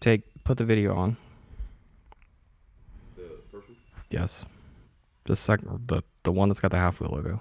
Put the video on. The first one? Yes. The one that's got the half wheel logo.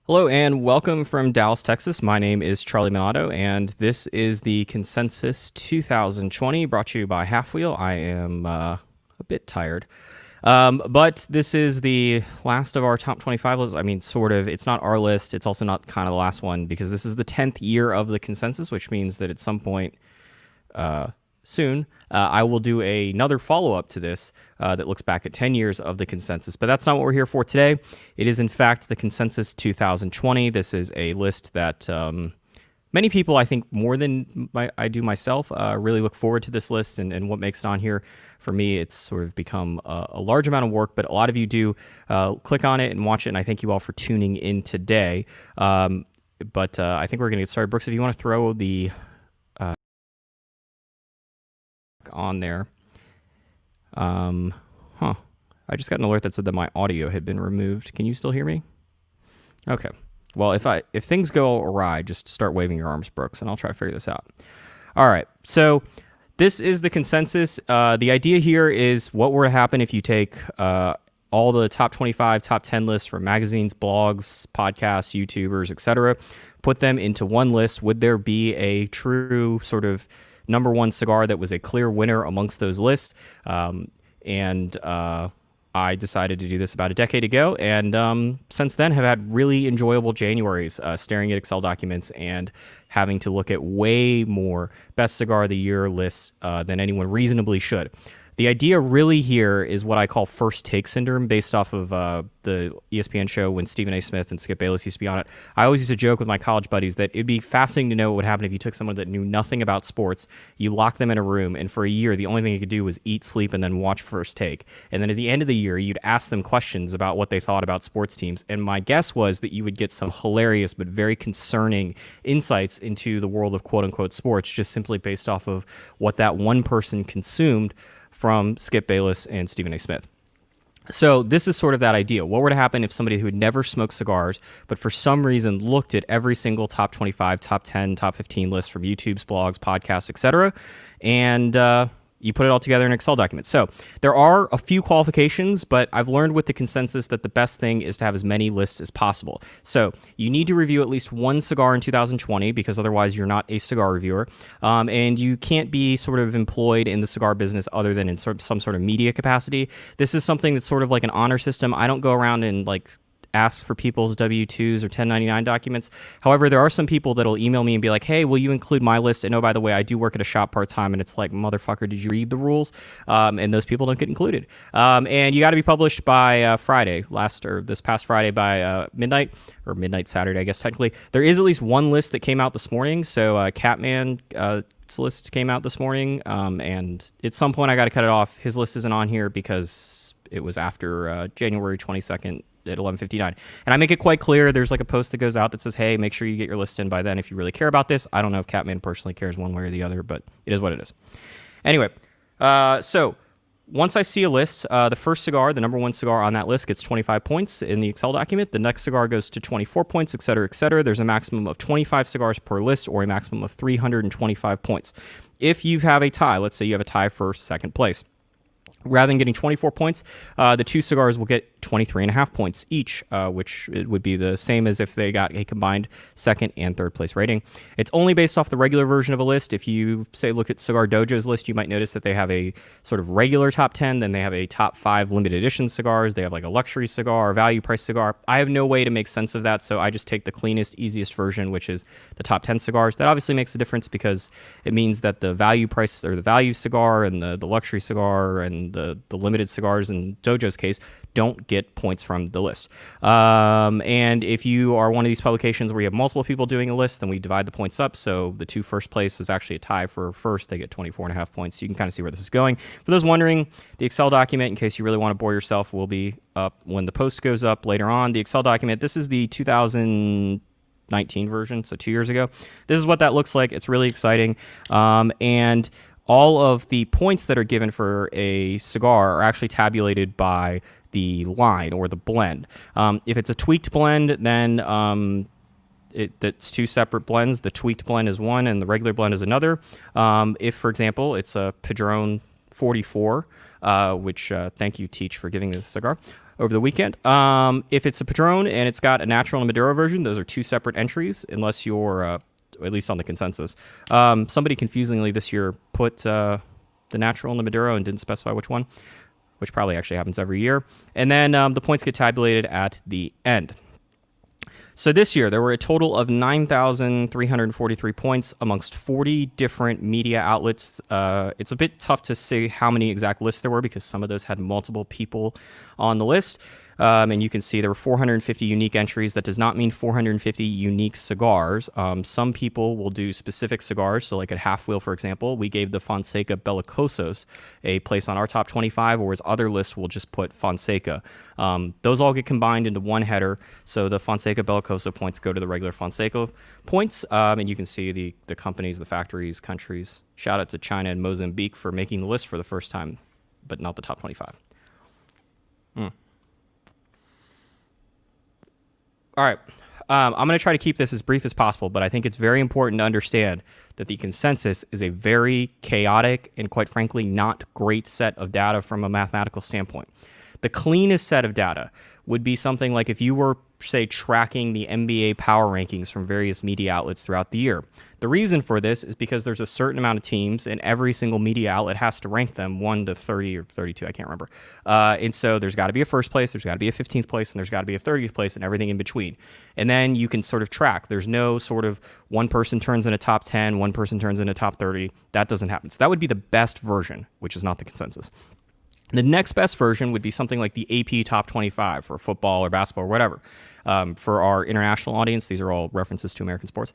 Hello and welcome from Dallas, Texas. My name is Charlie Minato, and this is the Consensus 2020 brought to you by Half Wheel. I am a bit tired, but this is the last of our top 25 lists. I mean, sort of. It's not our list. It's also not kind of the last one because this is the 10th year of the Consensus, which means that at some point soon, I will do another follow-up to this that looks back at 10 years of the Consensus. But that's not what we're here for today. It is, in fact, the Consensus 2020. This is a list that many people, I think, more than I do myself, really look forward to this list and what makes it on here. For me, it's sort of become a large amount of work, but a lot of you do click on it and watch it, and I thank you all for tuning in today. But I think we're going to get started. Brooks, if you want to throw the on there. I just got an alert that said that my audio had been removed. Can you still hear me? Okay. Well, if things go awry, just start waving your arms, Brooks, and I'll try to figure this out. All right. So this is the Consensus. The idea here is what were to happen if you take all the top 25, top 10 lists from magazines, blogs, podcasts, YouTubers, etc., put them into one list. Would there be a true sort of number one cigar that was a clear winner amongst those lists? I decided to do this about a decade ago, and since then have had really enjoyable Januaries staring at Excel documents and having to look at way more best cigar of the year lists than anyone reasonably should. The idea really here is what I call first take syndrome, based off of the ESPN show when Stephen A. Smith and Skip Bayless used to be on it. I always used to joke with my college buddies that it'd be fascinating to know what would happen if you took someone that knew nothing about sports, you locked them in a room, and for a year, the only thing you could do was eat, sleep, and then watch First Take. And then at the end of the year, you'd ask them questions about what they thought about sports teams. And my guess was that you would get some hilarious but very concerning insights into the world of quote-unquote sports, just simply based off of what that one person consumed from Skip Bayless and Stephen A. Smith. So this is sort of that idea. What were to happen if somebody who had never smoked cigars, but for some reason looked at every single top 25, top 10, top 15 list from YouTube's, blogs, podcasts, etc., and you put it all together in an Excel document. So there are a few qualifications, but I've learned with the Consensus that the best thing is to have as many lists as possible. So you need to review at least one cigar in 2020, because otherwise you're not a cigar reviewer. And you can't be sort of employed in the cigar business other than in some sort of media capacity. This is something that's sort of like an honor system. I don't go around and ask for people's W-2s or 1099 documents. However, there are some people that'll email me and be like, hey, will you include my list? And oh, by the way, I do work at a shop part-time. And it's like, motherfucker, did you read the rules? And those people don't get included. And you got to be published by this past Friday by midnight, or midnight Saturday, I guess technically. There is at least one list that came out this morning. So Catman list came out this morning. And at some point I got to cut it off. His list isn't on here because it was after January 22nd at 11:59. And I make it quite clear. There's like a post that goes out that says, hey, make sure you get your list in by then if you really care about this. I don't know if Catman personally cares one way or the other, but it is what it is. Anyway, so once I see a list, the first cigar, the number one cigar on that list, gets 25 points in the Excel document. The next cigar goes to 24 points, et cetera, et cetera. There's a maximum of 25 cigars per list, or a maximum of 325 points. If you have a tie, let's say you have a tie for second place, Rather than getting 24 points, the 2 cigars will get 23.5 points each, which it would be the same as if they got a combined second and third place rating. It's only based off the regular version of a list. If you, say, look at Cigar Dojo's list, you might notice that they have a sort of regular top 10, then they have a top 5 limited edition cigars, they have like a luxury cigar, a value price cigar. I have no way to make sense of that, so I just take the cleanest, easiest version, which is the top 10 cigars. That obviously makes a difference because it means that the value price, or the value cigar, and the luxury cigar, and the limited cigars in Dojo's case don't get points from the list. And if you are one of these publications where you have multiple people doing a list, then we divide the points up. So the 2 first place is actually a tie for first. They get 24.5 points. You can kind of see where this is going. For those wondering, the Excel document, in case you really want to bore yourself, will be up when the post goes up later on. The Excel document, this is the 2019 version, so 2 years ago. This is what that looks like. It's really exciting. And all of the points that are given for a cigar are actually tabulated by the line or the blend. If it's a tweaked blend, then that's 2 separate blends. The tweaked blend is one and the regular blend is another. If, for example, it's a Padron 44, which thank you, Teach, for giving the cigar over the weekend. If it's a Padron and it's got a natural and Maduro version, those are 2 separate entries, unless you're at least on the consensus. Somebody confusingly this year put the natural and the Maduro and didn't specify which one, which probably actually happens every year. And then the points get tabulated at the end. So this year, there were a total of 9,343 points amongst 40 different media outlets. It's a bit tough to say how many exact lists there were because some of those had multiple people on the list. And you can see there were 450 unique entries. That does not mean 450 unique cigars. Some people will do specific cigars. So like at Half Wheel, for example, we gave the Fonseca Belicosos a place on our top 25, whereas other lists will just put Fonseca. Those all get combined into one header. So the Fonseca Belicoso points go to the regular Fonseca points. And you can see the companies, the factories, countries. Shout out to China and Mozambique for making the list for the first time, but not the top 25. All right. I'm going to try to keep this as brief as possible, but I think it's very important to understand that the consensus is a very chaotic and, quite frankly, not great set of data from a mathematical standpoint. The cleanest set of data would be something like if you were, say, tracking the NBA power rankings from various media outlets throughout the year. The reason for this is because there's a certain amount of teams, and every single media outlet has to rank them 1 to 30 or 32, I can't remember. And so there's got to be a first place, there's got to be a 15th place, and there's got to be a 30th place, and everything in between. And then you can sort of track. There's no sort of one person turns in a top 10, one person turns in a top 30. That doesn't happen. So that would be the best version, which is not the consensus. The next best version would be something like the AP Top 25 for football or basketball or whatever. For our international audience, these are all references to American sports.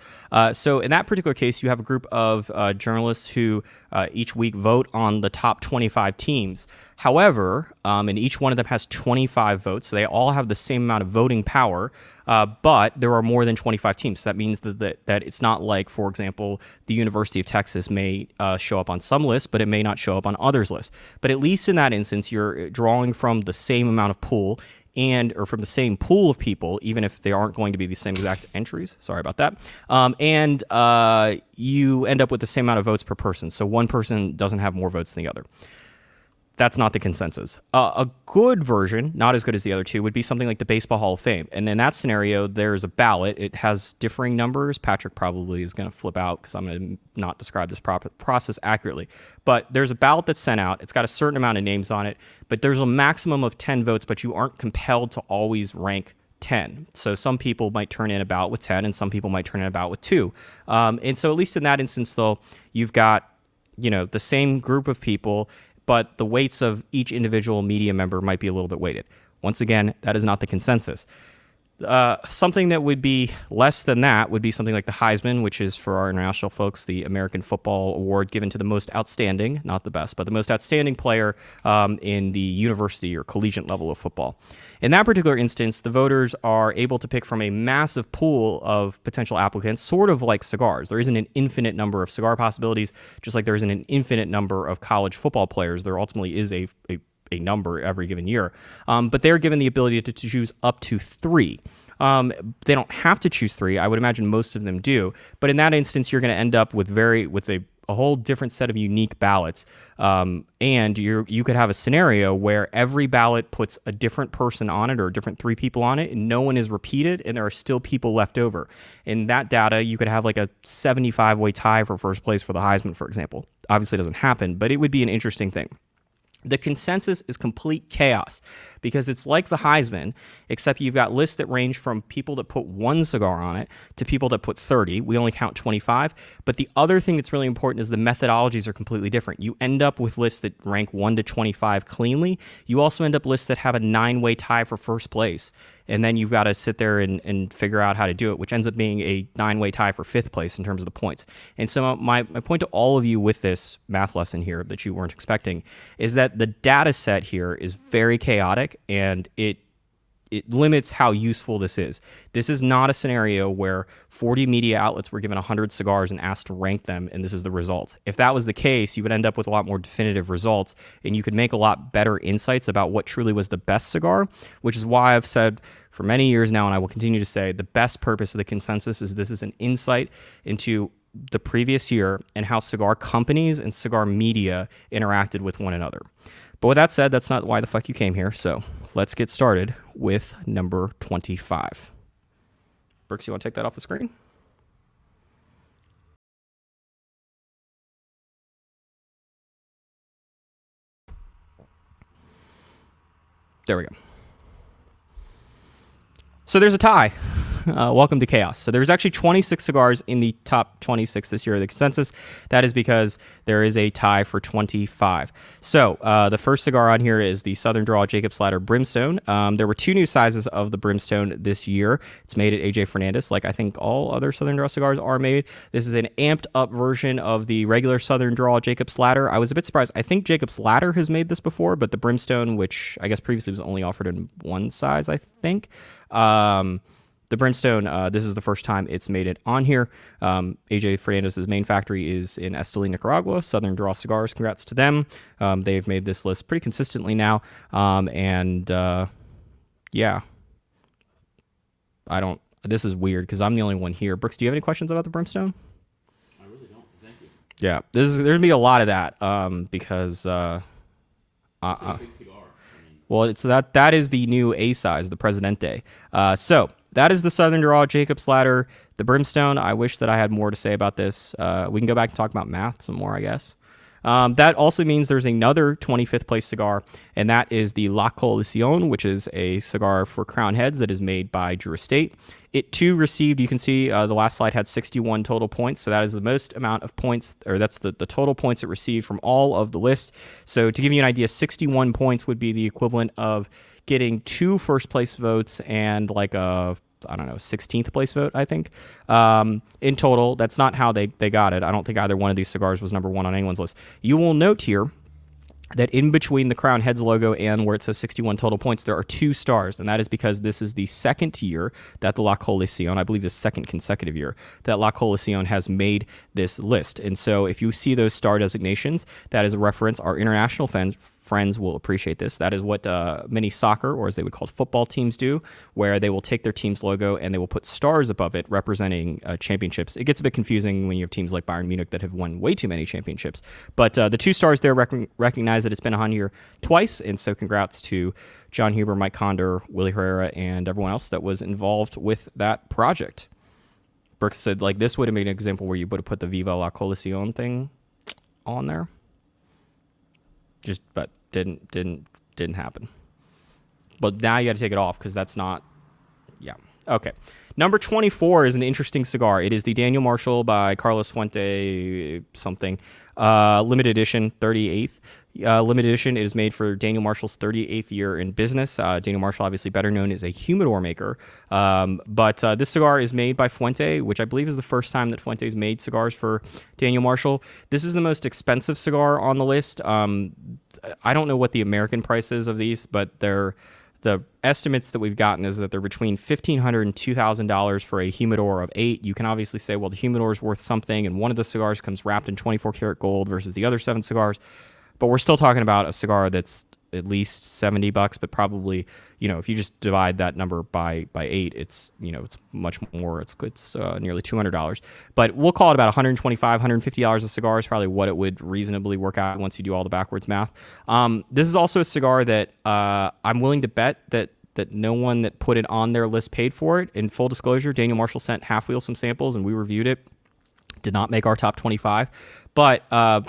So in that particular case, you have a group of journalists who each week vote on the top 25 teams. However, and each one of them has 25 votes, so they all have the same amount of voting power, but there are more than 25 teams. So that means that it's not like, for example, the University of Texas may show up on some lists, but it may not show up on others' lists. But at least in that instance, you're drawing from the same amount of pool or from the same pool of people, even if they aren't going to be the same exact entries. Sorry about that. And you end up with the same amount of votes per person. So one person doesn't have more votes than the other. That's not the consensus. A good version, not as good as the other two, would be something like the Baseball Hall of Fame. And in that scenario, there's a ballot. It has differing numbers. Patrick probably is going to flip out because I'm going to not describe this process accurately. But there's a ballot that's sent out. It's got a certain amount of names on it. But there's a maximum of 10 votes, but you aren't compelled to always rank 10. So some people might turn in a ballot with 10, and some people might turn in a ballot with 2. And so at least in that instance, though, you've got the same group of people, but the weights of each individual media member might be a little bit weighted. Once again, that is not the consensus. Something that would be less than that would be something like the Heisman, which is, for our international folks, the American Football Award given to the most outstanding, not the best, but the most outstanding player in the university or collegiate level of football. In that particular instance, the voters are able to pick from a massive pool of potential applicants, sort of like cigars. There isn't an infinite number of cigar possibilities, just like there isn't an infinite number of college football players. There ultimately is a number every given year. But they're given the ability to choose up to 3. They don't have to choose 3. I would imagine most of them do. But in that instance, you're going to end up with a whole different set of unique ballots, and you could have a scenario where every ballot puts a different person on it or a different 3 people on it, and no one is repeated, and there are still people left over. In that data, you could have like a 75-way tie for first place for the Heisman, for example. Obviously, it doesn't happen, but it would be an interesting thing. The consensus is complete chaos because it's like the Heisman, except you've got lists that range from people that put 1 cigar on it to people that put 30. We only count 25. But the other thing that's really important is the methodologies are completely different. You end up with lists that rank 1 to 25 cleanly. You also end up lists that have a 9-way tie for first place. And then you've got to sit there and figure out how to do it, which ends up being a 9-way tie for 5th place in terms of the points. And so my point to all of you with this math lesson here that you weren't expecting is that the data set here is very chaotic, and it limits how useful this is. This is not a scenario where 40 media outlets were given 100 cigars and asked to rank them, and this is the result. If that was the case, you would end up with a lot more definitive results, and you could make a lot better insights about what truly was the best cigar, which is why I've said for many years now, and I will continue to say, the best purpose of the consensus is this is an insight into the previous year and how cigar companies and cigar media interacted with one another. But with that said, that's not why the fuck you came here, so let's get started with number 25. Brooks, you want to take that off the screen? There we go. So there's a tie. Welcome to chaos. So there's actually 26 cigars in the top 26 this year of the consensus. That is because there is a tie for 25. So the first cigar on here is the Southern Draw Jacob's Ladder Brimstone. There were 2 new sizes of the Brimstone this year. It's made at AJ Fernandez, like I think all other Southern Draw cigars are made. This is an amped up version of the regular Southern Draw Jacob's Ladder. I was a bit surprised. I think Jacob's Ladder has made this before, but the Brimstone, which I guess previously was only offered in 1 size, I think. The Brimstone, this is the first time it's made it on here. AJ Fernandez's main factory is in Esteli, Nicaragua. Southern Draw Cigars, congrats to them. They've made this list pretty consistently now. Yeah. This is weird because I'm the only one here. Brooks, do you have any questions about the Brimstone? I really don't. Thank you. Yeah, there's going to be a lot of that because... It's a big cigar. Well, it's that is the new A size, the Presidente. So that is the Southern Draw Jacob's Ladder, the Brimstone. I wish that I had more to say about this. We can go back and talk about math some more, I guess. That also means there's another 25th place cigar, and that is the La COALICIÓN, which is a cigar for crown heads that is made by Drew Estate. It too received, you can see the last slide had 61 total points, so that is the most amount of points, or that's the total points it received from all of the list. So to give you an idea, 61 points would be the equivalent of getting 2 first place votes and like a, I don't know, 16th place vote, I think. In total, that's not how they got it. I don't think either one of these cigars was number 1 on anyone's list. You will note here that in between the Crown Heads logo and where it says 61 total points, there are 2 stars, and that is because this is the second year that the La COALICIÓN, I believe the second consecutive year, that La COALICIÓN has made this list. And so if you see those star designations, that is a reference. Our international friends will appreciate this. That is what many soccer, or as they would call it, football teams do, where they will take their team's logo and they will put stars above it representing championships. It gets a bit confusing when you have teams like Bayern Munich that have won way too many championships. But the 2 stars there recognize that it's been on here twice, and so congrats to John Huber, Mike Conder, Willie Herrera, and everyone else that was involved with that project. Brooks said, like, this would have made an example where you would have put the Viva La COALICIÓN thing on there. But didn't happen. But now you got to take it off because that's not. Yeah. Okay. Number 24 is an interesting cigar. It is the Daniel Marshall by Carlos Fuente something. Limited edition, 38th. Limited edition. It is made for Daniel Marshall's 38th year in business. Daniel Marshall, obviously better known as a humidor maker. But this cigar is made by Fuente, which I believe is the first time that Fuente's made cigars for Daniel Marshall. This is the most expensive cigar on the list. I don't know what the American price is of these, but the estimates that we've gotten is that they're between $1,500 and $2,000 for a humidor of 8. You can obviously say, well, the humidor is worth something, and one of the cigars comes wrapped in 24 karat gold versus the other 7 cigars. But we're still talking about a cigar that's at least $70, but probably, if you just divide that number by 8, it's, it's much more. It's nearly $200. But we'll call it about $125, $150 a cigar is probably what it would reasonably work out once you do all the backwards math. This is also a cigar that I'm willing to bet that no one that put it on their list paid for it. In full disclosure, Daniel Marshall sent Half Wheel some samples and we reviewed it. Did not make our top 25. But, I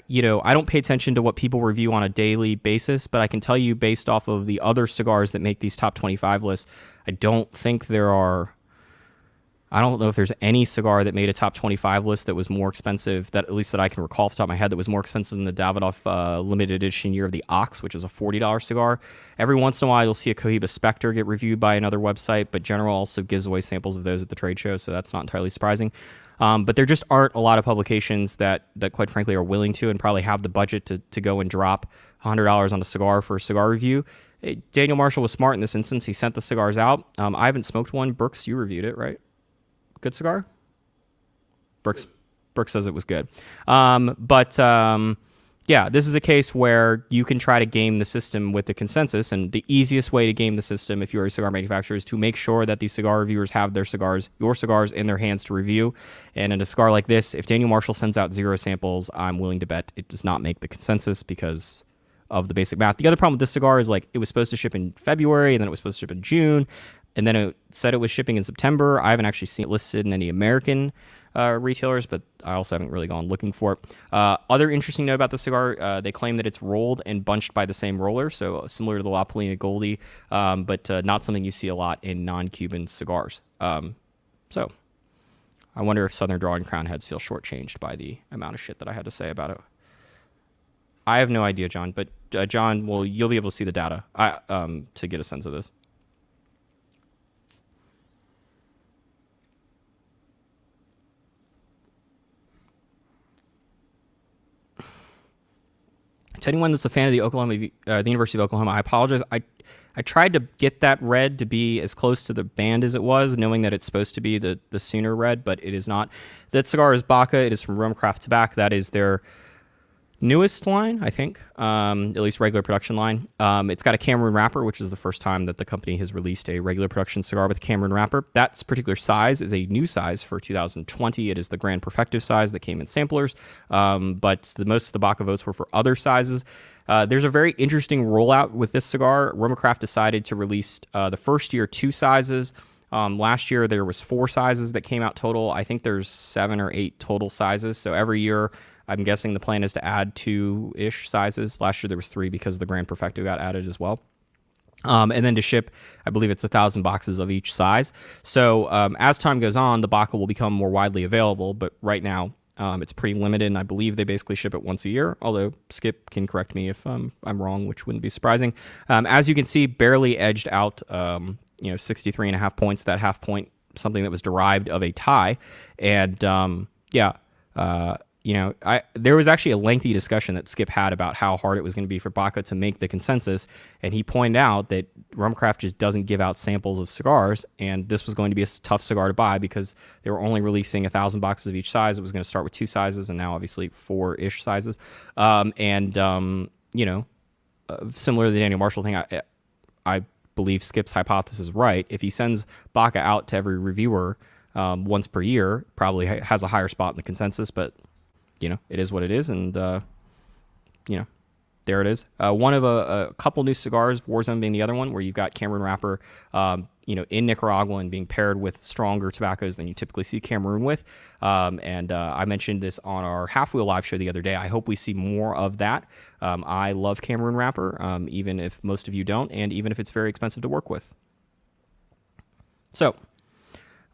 don't pay attention to what people review on a daily basis, but I can tell you based off of the other cigars that make these top 25 lists, I don't know if there's any cigar that made a top 25 list that was more expensive, that at least that I can recall off the top of my head, that was more expensive than the Davidoff limited edition Year of the Ox, which is a $40 cigar. Every once in a while, you'll see a Cohiba Spectre get reviewed by another website, but General also gives away samples of those at the trade show, so that's not entirely surprising. But there just aren't a lot of publications that quite frankly, are willing to and probably have the budget to go and drop $100 on a cigar for a cigar review. Daniel Marshall was smart in this instance. He sent the cigars out. I haven't smoked one. Brooks, you reviewed it, right? Good cigar? Brooks says it was good. Yeah, this is a case where you can try to game the system with the consensus, and the easiest way to game the system if you're a cigar manufacturer is to make sure that these cigar reviewers have your cigars in their hands to review. And in a cigar like this, if Daniel Marshall sends out 0 samples, I'm willing to bet it does not make the consensus because of the basic math. The other problem with this cigar is it was supposed to ship in February, and then it was supposed to ship in June, and then it said it was shipping in September. I haven't actually seen it listed in any American retailers, but I also haven't really gone looking for it. Other interesting note about the cigar, they claim that it's rolled and bunched by the same roller, so similar to the La Polina Goldie, but not something you see a lot in non-Cuban cigars. So I wonder if Southern Draw and Crown Heads feel shortchanged by the amount of shit that I had to say about it. I have no idea, John, but John, you'll be able to see the data to get a sense of this. To anyone that's a fan of the University of Oklahoma, I apologize. I tried to get that red to be as close to the band as it was, knowing that it's supposed to be the Sooner red, but it is not. That cigar is Baca. It is from Rumcraft Tobacco. That is their newest line, I think, at least regular production line. It's got a Cameroon wrapper, which is the first time that the company has released a regular production cigar with a Cameroon wrapper. That particular size is a new size for 2020. It is the Grand Perfecto size that came in samplers, but most of the Baca votes were for other sizes. There's a very interesting rollout with this cigar. Rumcraft decided to release the first year 2 sizes. Last year there was 4 sizes that came out total. I think there's 7 or 8 total sizes. So every year, I'm guessing the plan is to add 2-ish sizes. Last year there was 3 because the Grand Perfecto got added as well. And then to ship, I believe it's 1,000 boxes of each size. So as time goes on, the Baca will become more widely available. But right now, it's pretty limited, and I believe they basically ship it once a year. Although Skip can correct me if I'm wrong, which wouldn't be surprising. As you can see, barely edged out, 63.5 points. That half point, something that was derived of a tie, and there was actually a lengthy discussion that Skip had about how hard it was going to be for Baca to make the consensus, and he pointed out that Rumcraft just doesn't give out samples of cigars, and this was going to be a tough cigar to buy because they were only releasing 1,000 boxes of each size. It was going to start with 2 sizes, and now obviously 4-ish sizes. Similar to the Daniel Marshall thing, I believe Skip's hypothesis is right. If he sends Baca out to every reviewer once per year, probably has a higher spot in the consensus, but it is what it is, and there it is. One of a couple new cigars, Warzone being the other one, where you've got Cameroon wrapper, in Nicaragua and being paired with stronger tobaccos than you typically see Cameroon with. I mentioned this on our Half Wheel live show the other day. I hope we see more of that. I love Cameroon wrapper, even if most of you don't, and even if it's very expensive to work with. So,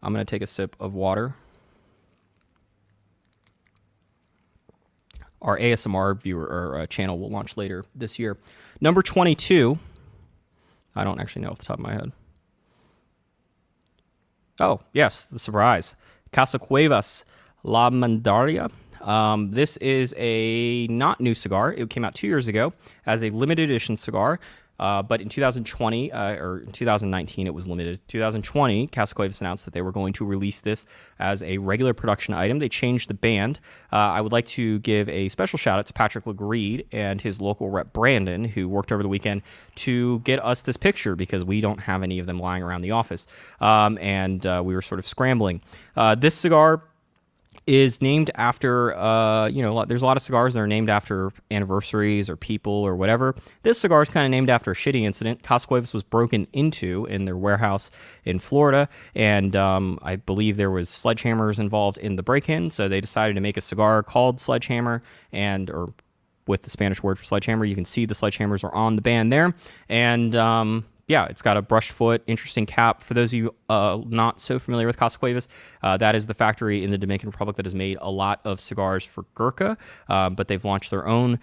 I'm going to take a sip of water. Our ASMR viewer or channel will launch later this year. Number 22. I don't actually know off the top of my head. Oh, yes, the surprise. Casa Cuevas La Mandaria. This is a not new cigar. It came out 2 years ago as a limited edition cigar. But in 2020, or in 2019, it was limited. 2020, Casa Cuevas announced that they were going to release this as a regular production item. They changed the band. I would like to give a special shout out to Patrick Legreed and his local rep, Brandon, who worked over the weekend to get us this picture because we don't have any of them lying around the office. And we were sort of scrambling. This cigar is named after, there's a lot of cigars that are named after anniversaries or people or whatever. This cigar is kind of named after a shitty incident. Casa Cuevas was broken into in their warehouse in Florida, and I believe there was sledgehammers involved in the break-in, so they decided to make a cigar called Sledgehammer, or with the Spanish word for sledgehammer. You can see the sledgehammers are on the band there, and yeah, it's got a brushed foot, interesting cap. For those of you not so familiar with Casa Cuevas, that is the factory in the Dominican Republic that has made a lot of cigars for Gurkha, but they've launched their own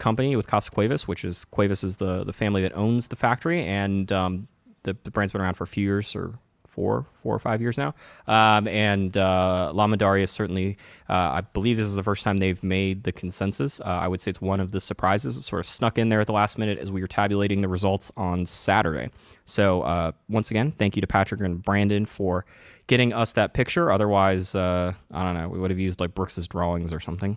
company with Casa Cuevas, which is Cuevas is the family that owns the factory, and the brand's been around for a few years, or four or 5 years now. And La Medaria is certainly, I believe this is the first time they've made the consensus. I would say it's one of the surprises. It sort of snuck in there at the last minute as we were tabulating the results on Saturday. So once again, thank you to Patrick and Brandon for getting us that picture. Otherwise, I don't know, we would have used like Brooks's drawings or something.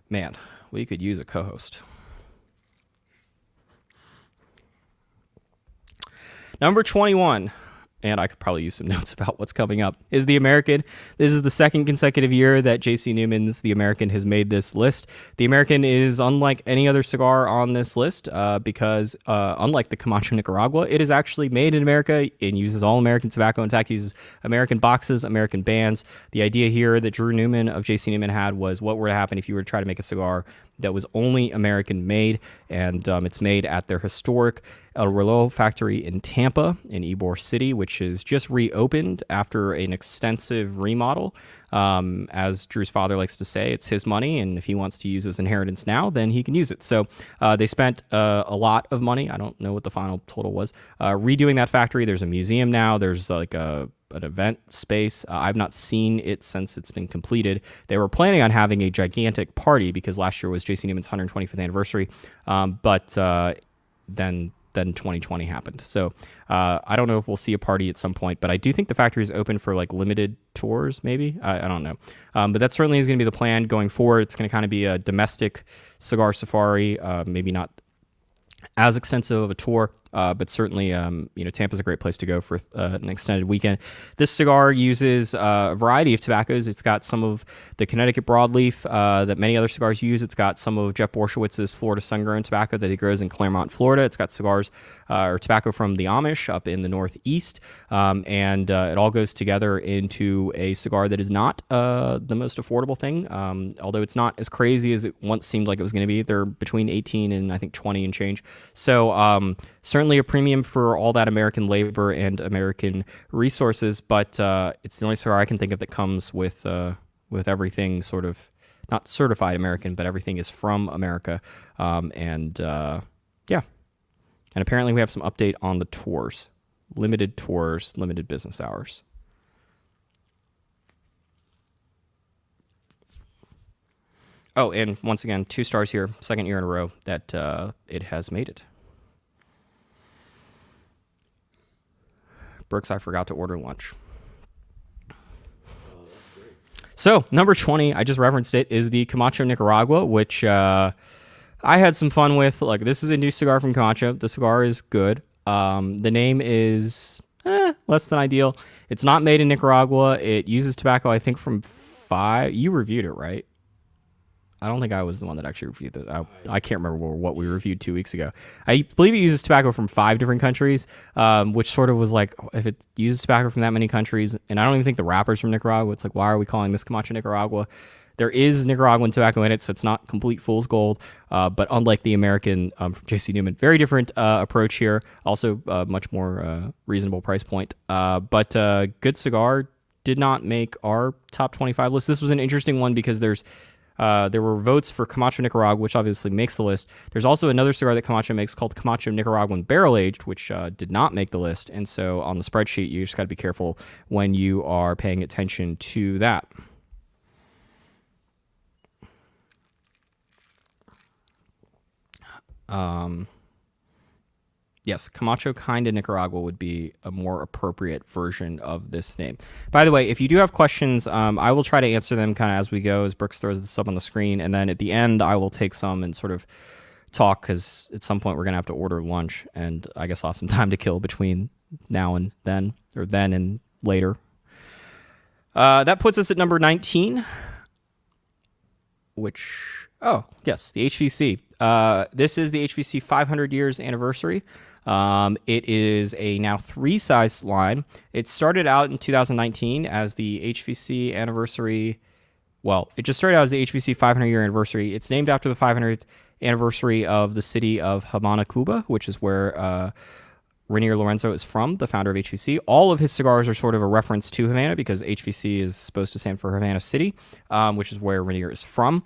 Man, we could use a co-host. Number 21, and I could probably use some notes about what's coming up, is the American. This is the second consecutive year that J.C. Newman's The American has made this list. The American is unlike any other cigar on this list because unlike the Camacho Nicaragua, it is actually made in America and uses all American tobacco. In fact, uses American boxes, American bands. The idea here that Drew Newman of J.C. Newman had was what would happen if you were to try to make a cigar that was only American made, and it's made at their historic El Reloj factory in Tampa, in Ybor City, which is just reopened after an extensive remodel. As Drew's father likes to say, it's his money, and if he wants to use his inheritance now, then he can use it. So they spent a lot of money. I don't know what the final total was. Redoing that factory, there's a museum now. There's like an event space. I've not seen it since it's been completed. They were planning on having a gigantic party because last year was J.C. Newman's 125th anniversary, but then 2020 happened. So I don't know if we'll see a party at some point, but I do think the factory is open for like limited tours, maybe. I don't know. But that certainly is going to be the plan going forward. It's going to kind of be a domestic cigar safari, maybe not as extensive of a tour, but certainly, Tampa's a great place to go for an extended weekend. This cigar uses a variety of tobaccos. It's got some of the Connecticut broadleaf that many other cigars use. It's got some of Jeff Borschowitz's Florida sun-grown tobacco that he grows in Claremont, Florida. It's got cigars or tobacco from the Amish up in the Northeast, and it all goes together into a cigar that is not the most affordable thing, although it's not as crazy as it once seemed like it was going to be. They're between 18 and I think 20 and change. So certainly a premium for all that American labor and American resources, but it's the only cigar I can think of that comes with everything sort of not certified American, but everything is from America. Yeah. And apparently we have some update on the tours. Limited tours, limited business hours. Oh, and once again, 2 stars here, second year in a row that it has made it. Brooks, I forgot to order lunch. So, number 20, I just referenced it, is the Camacho Nicaragua, which I had some fun with. Like, this is a new cigar from Camacho. The cigar is good. The name is less than ideal. It's not made in Nicaragua. It uses tobacco, I think, from 5. You reviewed it, right? I don't think I was the one that actually reviewed it. I can't remember what we reviewed 2 weeks ago. I believe it uses tobacco from 5 different countries, which sort of was like, if it uses tobacco from that many countries, and I don't even think the wrapper's from Nicaragua, it's like, why are we calling this Camacho Nicaragua? There is Nicaraguan tobacco in it, so it's not complete fool's gold, but unlike the American from J.C. Newman, very different approach here, also much more reasonable price point, but good cigar, did not make our top 25 list. This was an interesting one because there were votes for Camacho Nicaragua, which obviously makes the list. There's also another cigar that Camacho makes called Camacho Nicaraguan Barrel Aged, which did not make the list. And so on the spreadsheet, you just got to be careful when you are paying attention to that. Yes, Camacho Kinda Nicaragua would be a more appropriate version of this name. By the way, if you do have questions, I will try to answer them kind of as we go, as Brooks throws this up on the screen. And then at the end, I will take some and sort of talk, because at some point we're going to have to order lunch. And I guess I'll have some time to kill between now and then, or then and later. That puts us at number 19, which, oh, yes, the HVC. This is the HVC 500 years anniversary. It is a now 3-size line. It started out in 2019 as the HVC anniversary. Well, it just started out as the HVC 500 year anniversary. It's named after the 500th anniversary of the city of Havana, Cuba, which is where Rainier Lorenzo is from, the founder of HVC. All of his cigars are sort of a reference to Havana, because HVC is supposed to stand for Havana City, which is where Rainier is from.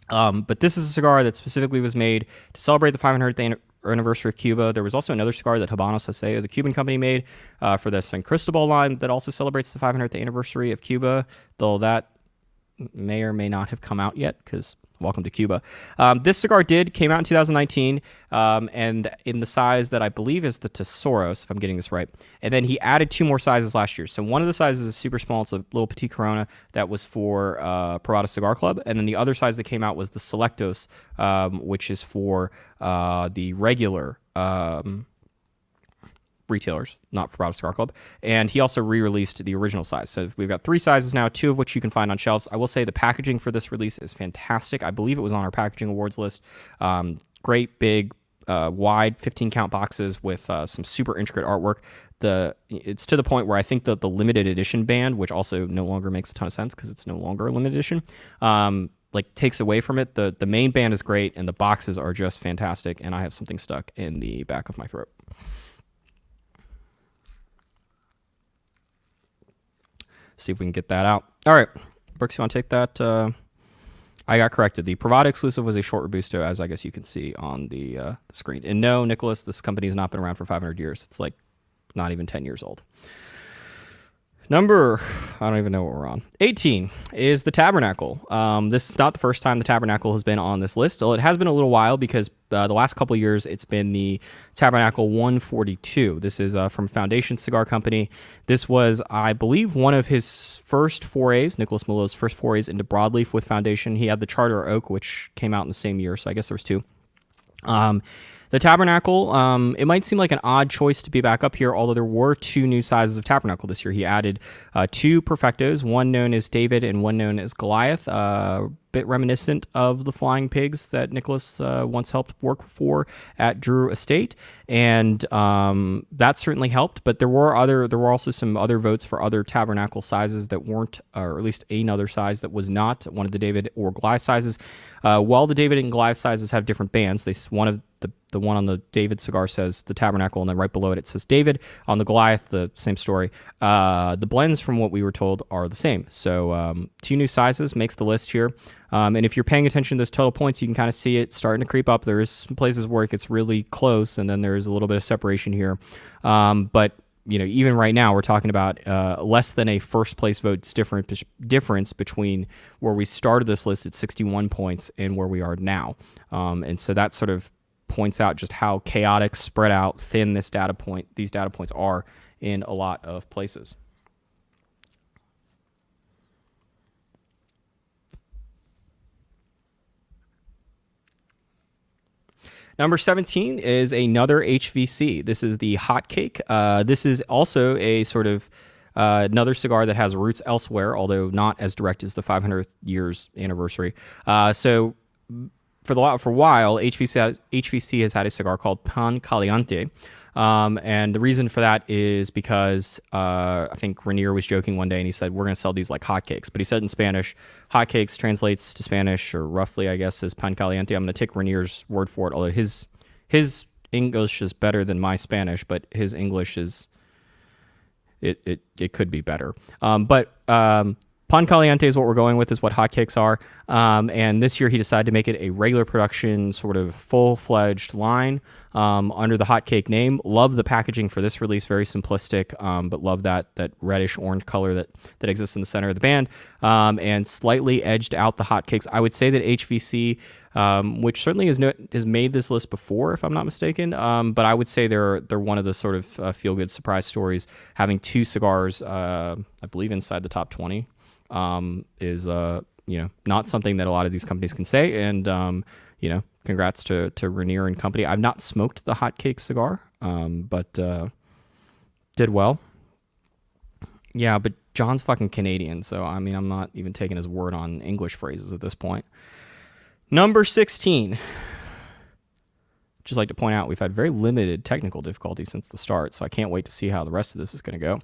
But this is a cigar that specifically was made to celebrate the 500th anniversary of Cuba. There was also another cigar that Habanos Saseo, the Cuban company, made for the San Cristobal line that also celebrates the 500th anniversary of Cuba, though that may or may not have come out yet, because welcome to Cuba. This cigar came out in 2019, and in the size that I believe is the Tesoros, if I'm getting this right. And then he added 2 more sizes last year. So one of the sizes is super small. It's a little Petit Corona that was for Parada Cigar Club. And then the other size that came out was the Selectos, which is for the regular retailers, not for Parada Cigar Club. And he also re-released the original size. So we've got 3 sizes now, 2 of which you can find on shelves. I will say the packaging for this release is fantastic. I believe it was on our packaging awards list. Great big wide 15-count boxes with some super intricate artwork. It's to the point where I think that the limited edition band, which also no longer makes a ton of sense because it's no longer a limited edition, takes away from it. The main band is great, and the boxes are just fantastic, and I have something stuck in the back of my throat. See if we can get that out. All right, Brooks, you want to take that? I got corrected. The Pravada exclusive was a short Robusto, as I guess you can see on the screen. And no, Nicholas, this company has not been around for 500 years. It's like not even 10 years old. Number, I don't even know what we're on. 18 is the Tabernacle. This is not the first time the Tabernacle has been on this list. Well, it has been a little while, because the last couple of years it's been the Tabernacle 142. This is from Foundation Cigar Company. This was, I believe, one of his first forays, Nicholas Milo's first forays into broadleaf with Foundation. He had the Charter Oak, which came out in the same year, so I guess there was 2. The Tabernacle, it might seem like an odd choice to be back up here, although there were 2 new sizes of Tabernacle this year. He added 2 Perfectos, one known as David and one known as Goliath, bit reminiscent of the Flying Pigs that Nicholas once helped work for at Drew Estate, and that certainly helped. But there were also some other votes for other Tabernacle sizes that weren't, or at least another size that was not one of the David or Goliath sizes. While the David and Goliath sizes have different bands, the one on the David cigar says the Tabernacle, and then right below it says David. On the Goliath, the same story. The blends, from what we were told, are the same. So 2 new sizes makes the list here. And if you're paying attention to those total points, you can kind of see it starting to creep up. There is some places where it gets really close, and then there's a little bit of separation here. But even right now, we're talking about less than a first place vote's difference between where we started this list at 61 points and where we are now. And so that sort of points out just how chaotic, spread out, thin these data points are in a lot of places. Number 17 is another HVC. This is the Hot Cake. This is also a sort of another cigar that has roots elsewhere, although not as direct as the 500th years anniversary. So for a while, HVC has had a cigar called Pan Caliente. And the reason for that is because I think Rainier was joking one day, and he said, we're going to sell these like hotcakes. But he said in Spanish, hotcakes translates to Spanish, or roughly, I guess, as pan caliente. I'm going to take Rainier's word for it, although his English is better than my Spanish, but his English is, it could be better. Pan Caliente is what we're going with, is what hotcakes are. And this year he decided to make it a regular production, sort of full-fledged line under the hotcake name. Love the packaging for this release, very simplistic, but love that reddish-orange color that exists in the center of the band, and slightly edged out the hotcakes. I would say that HVC which certainly has made this list before, if I'm not mistaken. But I would say they're one of the sort of feel good surprise stories. Having 2 cigars, I believe, inside the top 20 is not something that a lot of these companies can say. And congrats to Rainier and company. I've not smoked the Hot Cake cigar, but did well. Yeah, but John's fucking Canadian, so I mean, I'm not even taking his word on English phrases at this point. Number 16. Just like to point out, we've had very limited technical difficulty since the start, so I can't wait to see how the rest of this is going to go.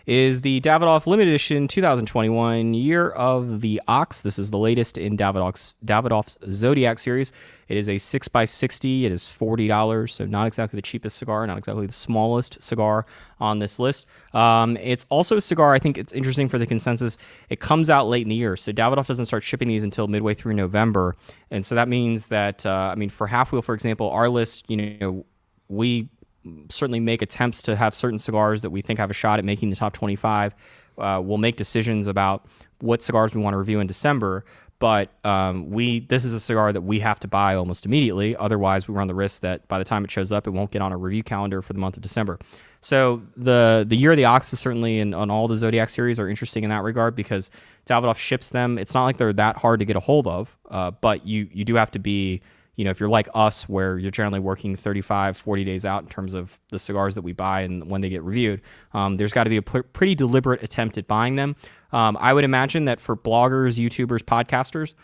Is the Davidoff Limited Edition 2021 Year of the Ox. This is the latest in Davidoff's Zodiac series. It is a 6x60. It is $40, so not exactly the cheapest cigar, not exactly the smallest cigar on this list. It's also a cigar, I think it's interesting for the consensus. It comes out late in the year, so Davidoff doesn't start shipping these until midway through November. And so that means that, for Half Wheel, for example, our list, we certainly make attempts to have certain cigars that we think have a shot at making the top 25. We'll make decisions about what cigars we want to review in December. But this is a cigar that we have to buy almost immediately. Otherwise, we run the risk that by the time it shows up, it won't get on a review calendar for the month of December. So the Year of the Ox is certainly, on all the Zodiac series, are interesting in that regard because Davidoff ships them. It's not like they're that hard to get a hold of, but you do have to be, if you're like us, where you're generally working 35, 40 days out in terms of the cigars that we buy and when they get reviewed, there's got to be a pretty deliberate attempt at buying them. I would imagine that for bloggers, YouTubers, podcasters,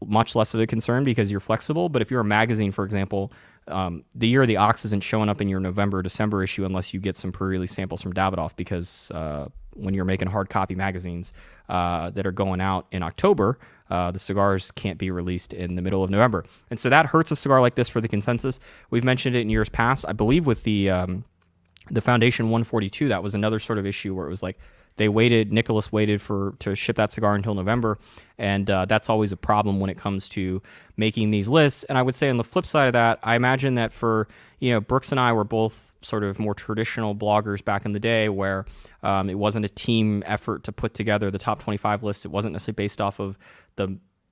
much less of a concern because you're flexible. But if you're a magazine, for example, the Year of the Ox isn't showing up in your November or December issue unless you get some pre-release samples from Davidoff, because when you're making hard copy magazines that are going out in October, the cigars can't be released in the middle of November. And so that hurts a cigar like this for the consensus. We've mentioned it in years past. I believe with the Foundation 142, that was another sort of issue where it was like, Nicholas waited to ship that cigar until November, and that's always a problem when it comes to making these lists. And I would say on the flip side of that, I imagine that for, Brooks and I were both sort of more traditional bloggers back in the day where it wasn't a team effort to put together the top 25 list. It wasn't necessarily based off of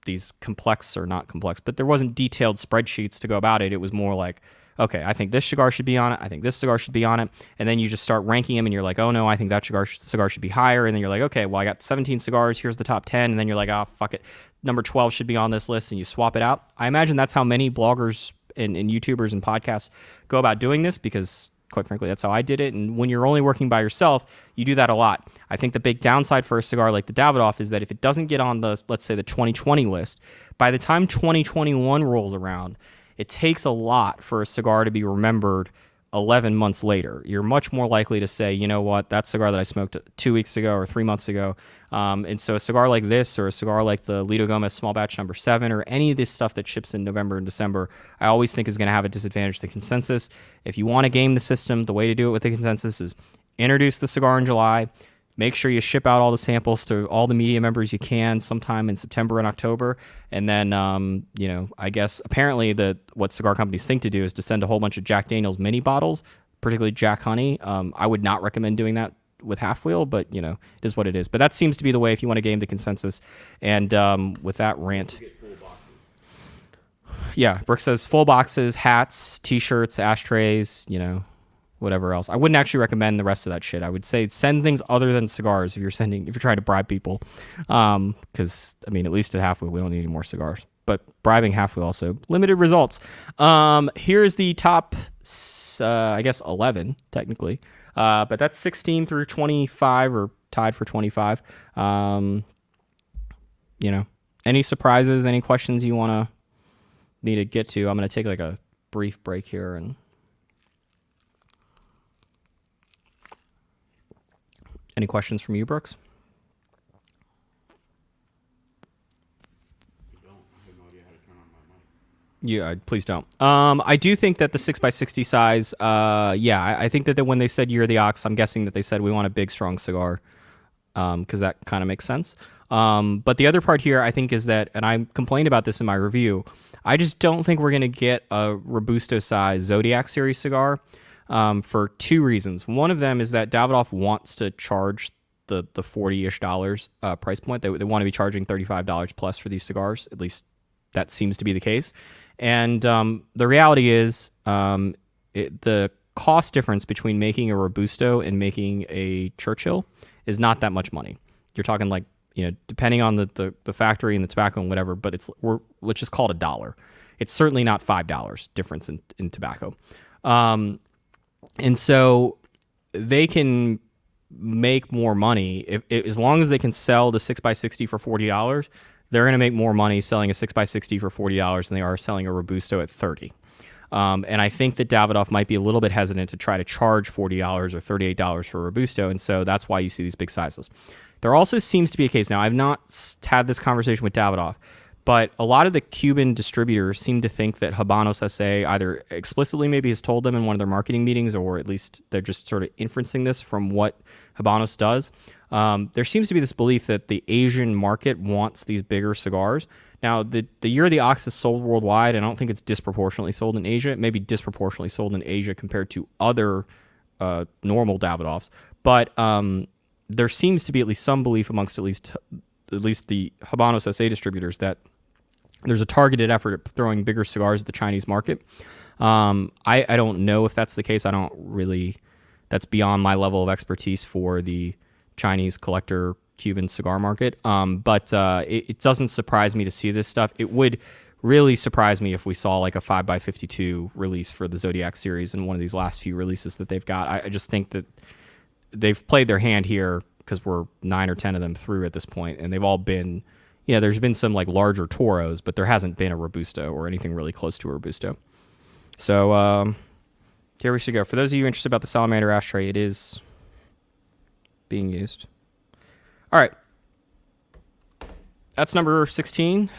these complex, or not complex, but there wasn't detailed spreadsheets to go about it. It was more like, okay, I think this cigar should be on it. I think this cigar should be on it. And then you just start ranking them and you're like, oh no, I think that cigar should be higher. And then you're like, okay, well, I got 17 cigars. Here's the top 10. And then you're like, oh, fuck it. Number 12 should be on this list, and you swap it out. I imagine that's how many bloggers and YouTubers and podcasts go about doing this, because quite frankly, that's how I did it. And when you're only working by yourself, you do that a lot. I think the big downside for a cigar like the Davidoff is that if it doesn't get on let's say the 2020 list, by the time 2021 rolls around, it takes a lot for a cigar to be remembered 11 months later. You're much more likely to say, you know what, that cigar that I smoked 2 weeks ago or 3 months ago. And so a cigar like this, or a cigar like the Lito Gomez Small Batch number 7, or any of this stuff that ships in November and December, I always think is going to have a disadvantage to consensus. If you want to game the system, the way to do it with the consensus is introduce the cigar in July. Make sure you ship out all the samples to all the media members you can sometime in September and October. And then, I guess apparently what cigar companies think to do is to send a whole bunch of Jack Daniel's mini bottles, particularly Jack Honey. I would not recommend doing that with Half Wheel, but, it is what it is. But that seems to be the way if you want to game the consensus. And with that rant... Yeah, Brooke says full boxes, hats, T-shirts, ashtrays, whatever else. I wouldn't actually recommend the rest of that shit. I would say send things other than cigars if you're trying to bribe people. Because, at least at Half Wheel, we don't need any more cigars. But bribing Half Wheel also, limited results. Here's the top, 11, technically. But that's 16 through 25, or tied for 25. Any surprises, any questions you want to need to get to? I'm going to take like a brief break here and... Any questions from you, Brooks? I have no idea how to turn on my mic. Yeah, please don't. I do think that the 6x60 size, I think that when they said Year of the Ox, I'm guessing that they said we want a big, strong cigar, because that kind of makes sense. But the other part here, I think, is that, and I complained about this in my review, I just don't think we're going to get a Robusto size Zodiac series cigar. For two reasons. One of them is that Davidoff wants to charge the $40-ish price point. They want to be charging $35 plus for these cigars. At least that seems to be the case. And the reality is the cost difference between making a Robusto and making a Churchill is not that much money. You're talking like, depending on the factory and the tobacco and whatever, but let's just call it $1. It's certainly not $5 difference in tobacco. And so they can make more money if as long as they can sell the 6x60 for $40. They're going to make more money selling a 6x60 for $40 than they are selling a Robusto at $30. And I think that Davidoff might be a little bit hesitant to try to charge $40 or $38 for a Robusto, and so that's why you see these big sizes. There also seems to be a case, now I've not had this conversation with Davidoff, but a lot of the Cuban distributors seem to think that Habanos SA either explicitly maybe has told them in one of their marketing meetings, or at least they're just sort of inferencing this from what Habanos does. There seems to be this belief that the Asian market wants these bigger cigars. Now, the year the Ox is sold worldwide, I don't think it's disproportionately sold in Asia. It may be disproportionately sold in Asia compared to other normal Davidoffs. But there seems to be at least some belief amongst at least the Habanos SA distributors that there's a targeted effort at throwing bigger cigars at the Chinese market. I don't know if that's the case. That's beyond my level of expertise for the Chinese collector Cuban cigar market. But it doesn't surprise me to see this stuff. It would really surprise me if we saw like a 5x52 release for the Zodiac series in one of these last few releases that they've got. I just think that they've played their hand here because we're 9 or 10 of them through at this point, and they've all been, there's been some like larger Toros, but there hasn't been a Robusto or anything really close to a Robusto. So here we should go. For those of you interested about the Salamander ashtray, it is being used. All right. That's number 16.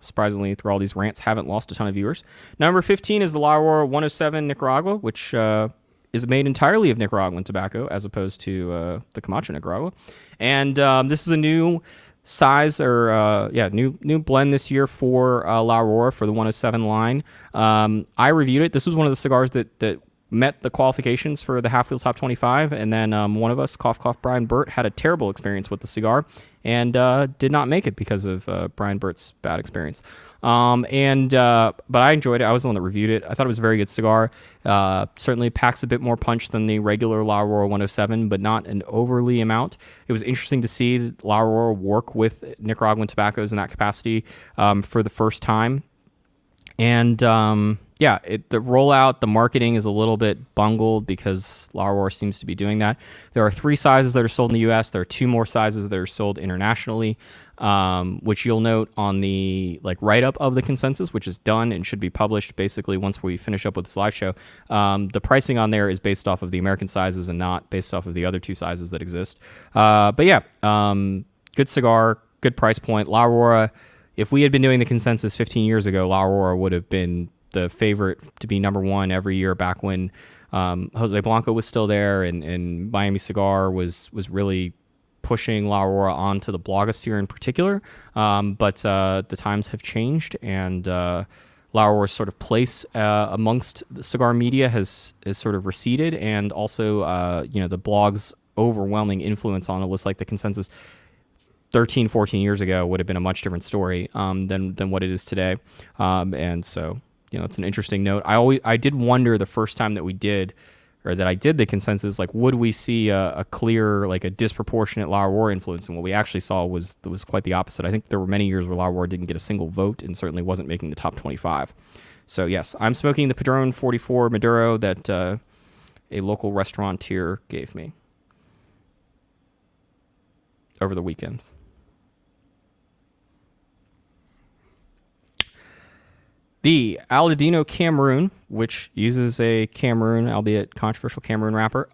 Surprisingly, through all these rants, haven't lost a ton of viewers. Number 15 is the La Aurora 107 Nicaragua, which is made entirely of Nicaraguan tobacco as opposed to the Camacho Nicaragua. And this is a new size or new blend this year for La Aurora for the 107 line. I reviewed it. This was one of the cigars that met the qualifications for the Half Wheel Top 25, and then one of us, Brian Burt, had a terrible experience with the cigar and did not make it because of Brian Burt's bad experience. But I enjoyed it. I was the one that reviewed it. I thought it was a very good cigar. Certainly packs a bit more punch than the regular La Aurora 107, but not an overly amount. It was interesting to see La Aurora work with Nicaraguan tobaccos in that capacity for the first time. And the rollout, the marketing is a little bit bungled because La Aurora seems to be doing that. There are 3 sizes that are sold in the U.S. There are 2 more sizes that are sold internationally, which you'll note on the write-up of the consensus, which is done and should be published basically once we finish up with this live show. The pricing on there is based off of the American sizes and not based off of the other 2 sizes that exist. Good cigar, good price point. La Aurora, if we had been doing the consensus 15 years ago, La Aurora would have been the favorite to be number 1 every year back when Jose Blanco was still there and Miami Cigar was really pushing La Aurora onto the blogosphere in particular. But the times have changed, and La Aurora's sort of place amongst the cigar media has sort of receded, and also the blog's overwhelming influence on a list like the consensus 13, 14 years ago would have been a much different story than what it is today. And so, it's an interesting note. I did wonder the first time that I did the consensus, would we see a clear, a disproportionate La Aurora influence? And what we actually saw was quite the opposite. I think there were many years where La Aurora didn't get a single vote and certainly wasn't making the top 25. So yes, I'm smoking the Padron 44 Maduro that a local restaurateur gave me over the weekend. The Aladino Cameroon, which uses a Cameroon, albeit controversial Cameroon wrapper,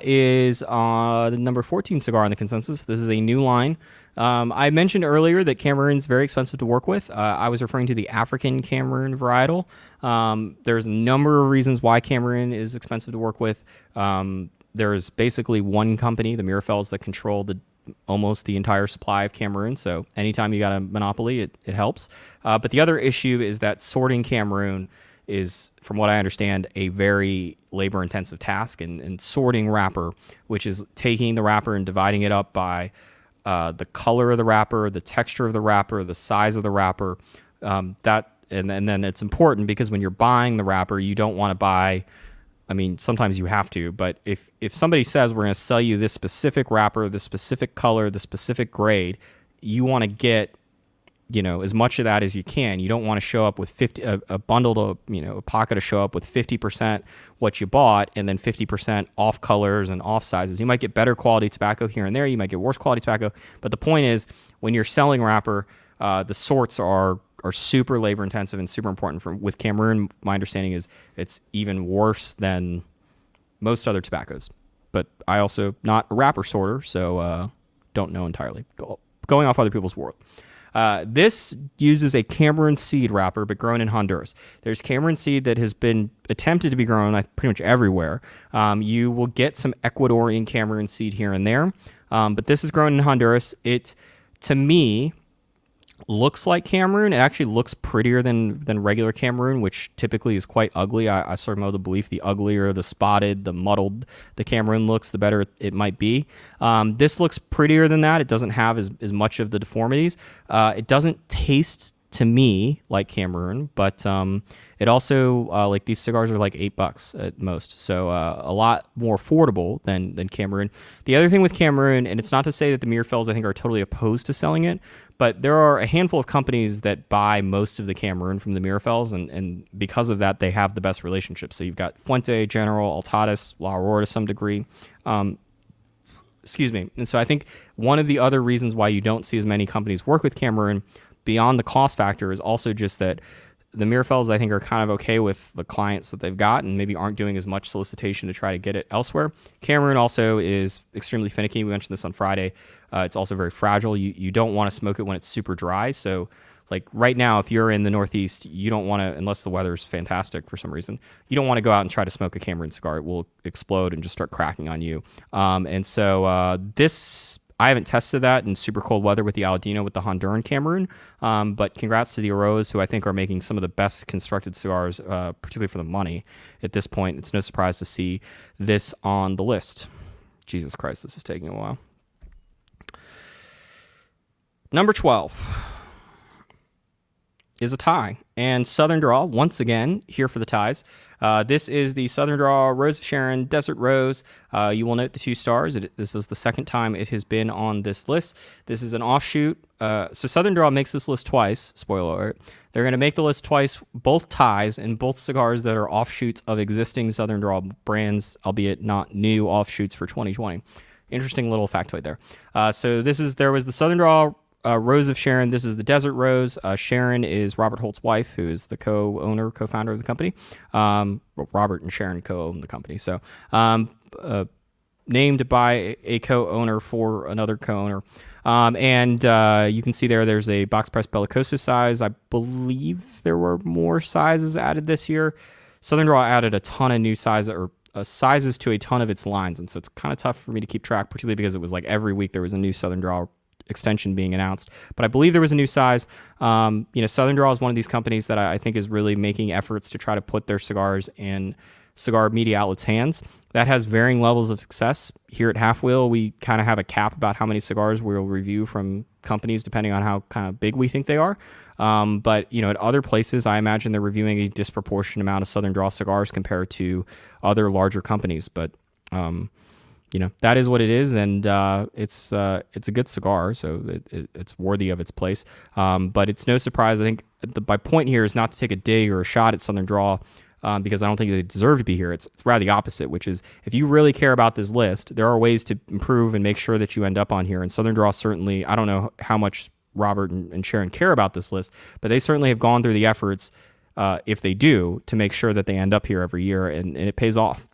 is the number 14 cigar on the consensus. This is a new line. I mentioned earlier that Cameroon's very expensive to work with. I was referring to the African Cameroon varietal. There's a number of reasons why Cameroon is expensive to work with. There's basically one company, the Mirafels, that control almost the entire supply of Cameroon. So anytime you got a monopoly, it helps. But the other issue is that sorting Cameroon is, from what I understand, a very labor-intensive task. And sorting wrapper, which is taking the wrapper and dividing it up by the color of the wrapper, the texture of the wrapper, the size of the wrapper, that and then it's important because when you're buying the wrapper, you don't want to buy. I mean, sometimes you have to, but if somebody says we're going to sell you this specific wrapper, this specific color, the specific grade, you want to get, as much of that as you can. You don't want to show up with a bundle to, a pocket to show up with 50% what you bought and then 50% off colors and off sizes. You might get better quality tobacco here and there. You might get worse quality tobacco. But the point is, when you're selling wrapper, the sorts are super labor intensive and super important. With Cameroon, my understanding is it's even worse than most other tobaccos. But I also not a wrapper sorter, so don't know entirely. Going off other people's world. This uses a Cameroon seed wrapper, but grown in Honduras. There's Cameroon seed that has been attempted to be grown pretty much everywhere. You will get some Ecuadorian Cameroon seed here and there, but this is grown in Honduras. It, to me, looks like Cameroon. It actually looks prettier than regular Cameroon, which typically is quite ugly. I sort of know the belief the uglier, the spotted, the muddled the Cameroon looks, the better it might be. This looks prettier than that. It doesn't have as much of the deformities. It doesn't taste to me like Cameroon, but it also like these cigars are like $8 at most, so a lot more affordable than Cameroon. The other thing with Cameroon, and it's not to say that the Mirafels I think are totally opposed to selling it, but there are a handful of companies that buy most of the Cameroon from the Mirafels, and because of that, they have the best relationships. So you've got Fuente, General, Altadas, La Aurora to some degree. Excuse me. And so I think one of the other reasons why you don't see as many companies work with Cameroon beyond the cost factor is also just that the Mirafels, I think, are kind of okay with the clients that they've got and maybe aren't doing as much solicitation to try to get it elsewhere. Cameroon also is extremely finicky. We mentioned this on Friday. It's also very fragile. You don't want to smoke it when it's super dry. So, like right now, if you're in the Northeast, you don't want to, unless the weather's fantastic for some reason, you don't want to go out and try to smoke a Cameroon cigar. It will explode and just start cracking on you. And so this... I haven't tested that in super cold weather with the Aladino with the Honduran Cameroon, but congrats to the Auroras, who I think are making some of the best constructed cigars, particularly for the money. At this point, it's no surprise to see this on the list. Jesus Christ, this is taking a while. Number 12 is a tie, and Southern Draw, once again, here for the ties. This is the Southern Draw Rose of Sharon Desert Rose. You will note the 2 stars. This is the second time it has been on this list. This is an offshoot. So Southern Draw makes this list twice. Spoiler alert. They're going to make the list twice, both ties and both cigars that are offshoots of existing Southern Draw brands, albeit not new offshoots for 2020. Interesting little factoid there. So there was the Southern Draw Rose of Sharon. This is the Desert Rose. Sharon is Robert Holt's wife, who is the co-founder of the company. Robert and Sharon co-own the company. So named by a co-owner for another co-owner. And you can see there's a box press Belicoso size. I believe there were more sizes added this year. Southern Draw added a ton of new sizes to a ton of its lines. And so it's kind of tough for me to keep track, particularly because it was like every week there was a new Southern Draw extension being announced, but I believe there was a new size. Southern Draw is one of these companies that I think is really making efforts to try to put their cigars in cigar media outlets' hands. That has varying levels of success. Here at Half Wheel, we kind of have a cap about how many cigars we'll review from companies depending on how kind of big we think they are. But at other places, I imagine they're reviewing a disproportionate amount of Southern Draw cigars compared to other larger companies. But that is what it is, and it's a good cigar, so it's worthy of its place. But it's no surprise. I think my point here is not to take a dig or a shot at Southern Draw, because I don't think they deserve to be here. It's rather the opposite, which is if you really care about this list, there are ways to improve and make sure that you end up on here. And Southern Draw certainly, I don't know how much Robert and Sharon care about this list, but they certainly have gone through the efforts, if they do, to make sure that they end up here every year, and it pays off.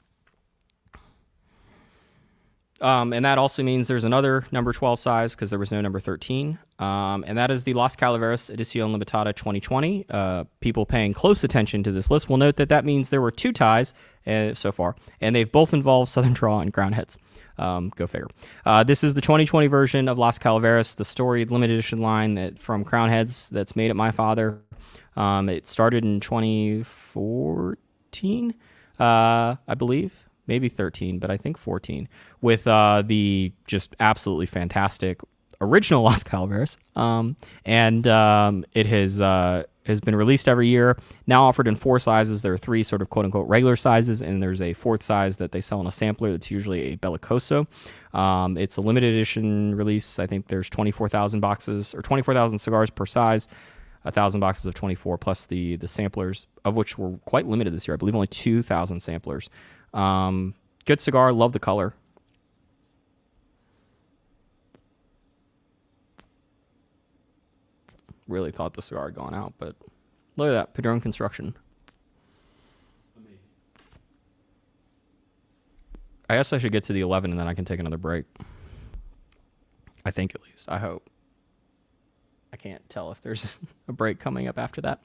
And that also means there's another number 12 size because there was no number 13. And that is the Las Calaveras Edición Limitada 2020. People paying close attention to this list will note that means there were 2 ties so far, and they've both involved Southern Draw and Crown Heads. Go figure. This is the 2020 version of Las Calaveras, the storied limited edition line from Crown Heads that's made at my father. It started in 2014, I believe. Maybe 13, but I think 14, with the just absolutely fantastic original Las Calaveras. And it has has been released every year, now offered in 4 sizes. There are 3 sort of quote-unquote regular sizes, and there's a 4th size that they sell in a sampler that's usually a Belicoso. It's a limited edition release. I think there's 24,000 boxes, or 24,000 cigars per size, 1,000 boxes of 24, plus the samplers, of which were quite limited this year. I believe only 2,000 samplers. Good cigar. Love the color. Really thought the cigar had gone out, but look at that. Padron construction. Amazing. I guess I should get to the 11 and then I can take another break. I think, at least. I hope. I can't tell if there's a break coming up after that.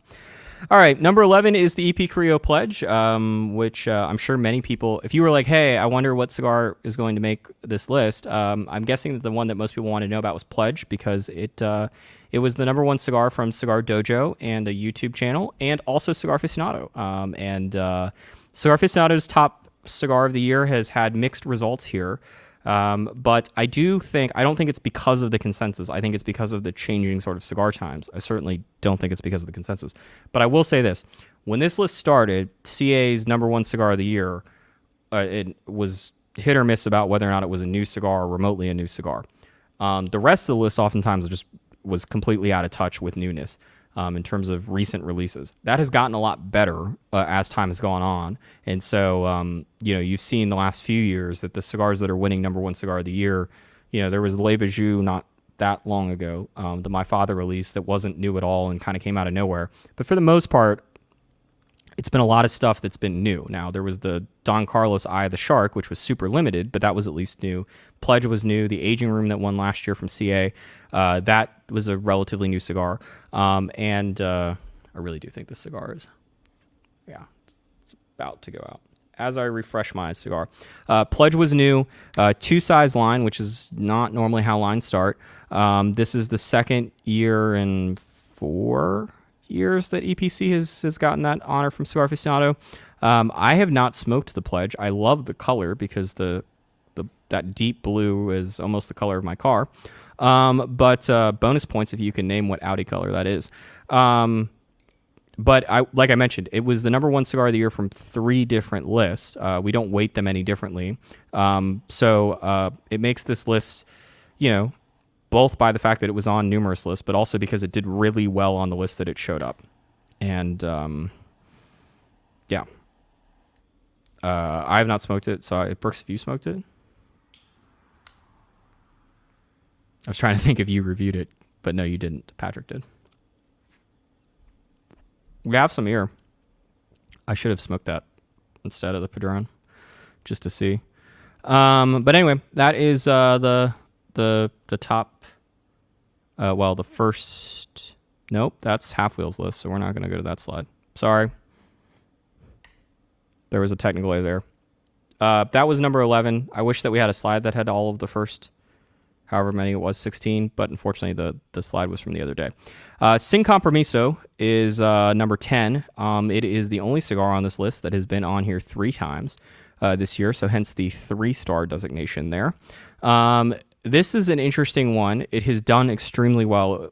All right, number 11 is the EP Carrillo Pledge, which I'm sure many people, if you were like, hey, I wonder what cigar is going to make this list, I'm guessing that the one that most people want to know about was Pledge, because it was the number 1 cigar from Cigar Dojo and a YouTube channel, and also Cigar Aficionado. Cigar Aficionado's top cigar of the year has had mixed results here. But I don't think it's because of the consensus. I think it's because of the changing sort of cigar times. I certainly don't think it's because of the consensus. But I will say this. When this list started, CA's number 1 cigar of the year, it was hit or miss about whether or not it was a new cigar or remotely a new cigar. The rest of the list oftentimes just was completely out of touch with newness. In terms of recent releases. That has gotten a lot better as time has gone on. And so, you've seen the last few years that the cigars that are winning number 1 cigar of the year, there was Le Bijou not that long ago that my father released that wasn't new at all and kind of came out of nowhere. But for the most part, it's been a lot of stuff that's been new. Now, there was the Don Carlos Eye of the Shark, which was super limited, but that was at least new. Pledge was new. The Aging Room that won last year from CA, that was a relatively new cigar. And I really do think this cigar is, it's about to go out. As I refresh my cigar. Pledge was new. 2-size line, which is not normally how lines start. This is the second year in 4 years that EPC has gotten that honor from Cigar Aficionado. I have not smoked the Pledge. I love the color because that deep blue is almost the color of my car. But bonus points if you can name what Audi color that is. But like I mentioned, it was the number 1 cigar of the year from 3 different lists. We don't weight them any differently. So it makes this list, both by the fact that it was on numerous lists, but also because it did really well on the list that it showed up. And, I have not smoked it. So, Brooks, have you smoked it? I was trying to think if you reviewed it, but no, you didn't. Patrick did. We have some here. I should have smoked that instead of the Padron, just to see. But anyway, that is the top. The first. Nope, that's Half Wheels list, so we're not going to go to that slide. Sorry. There was a technical error there. That was number 11. I wish that we had a slide that had all of the first, however many it was, 16, but unfortunately the slide was from the other day. Sin Compromiso is number 10. It is the only cigar on this list that has been on here 3 times this year, so hence the 3-star designation there. This is an interesting one. It has done extremely well.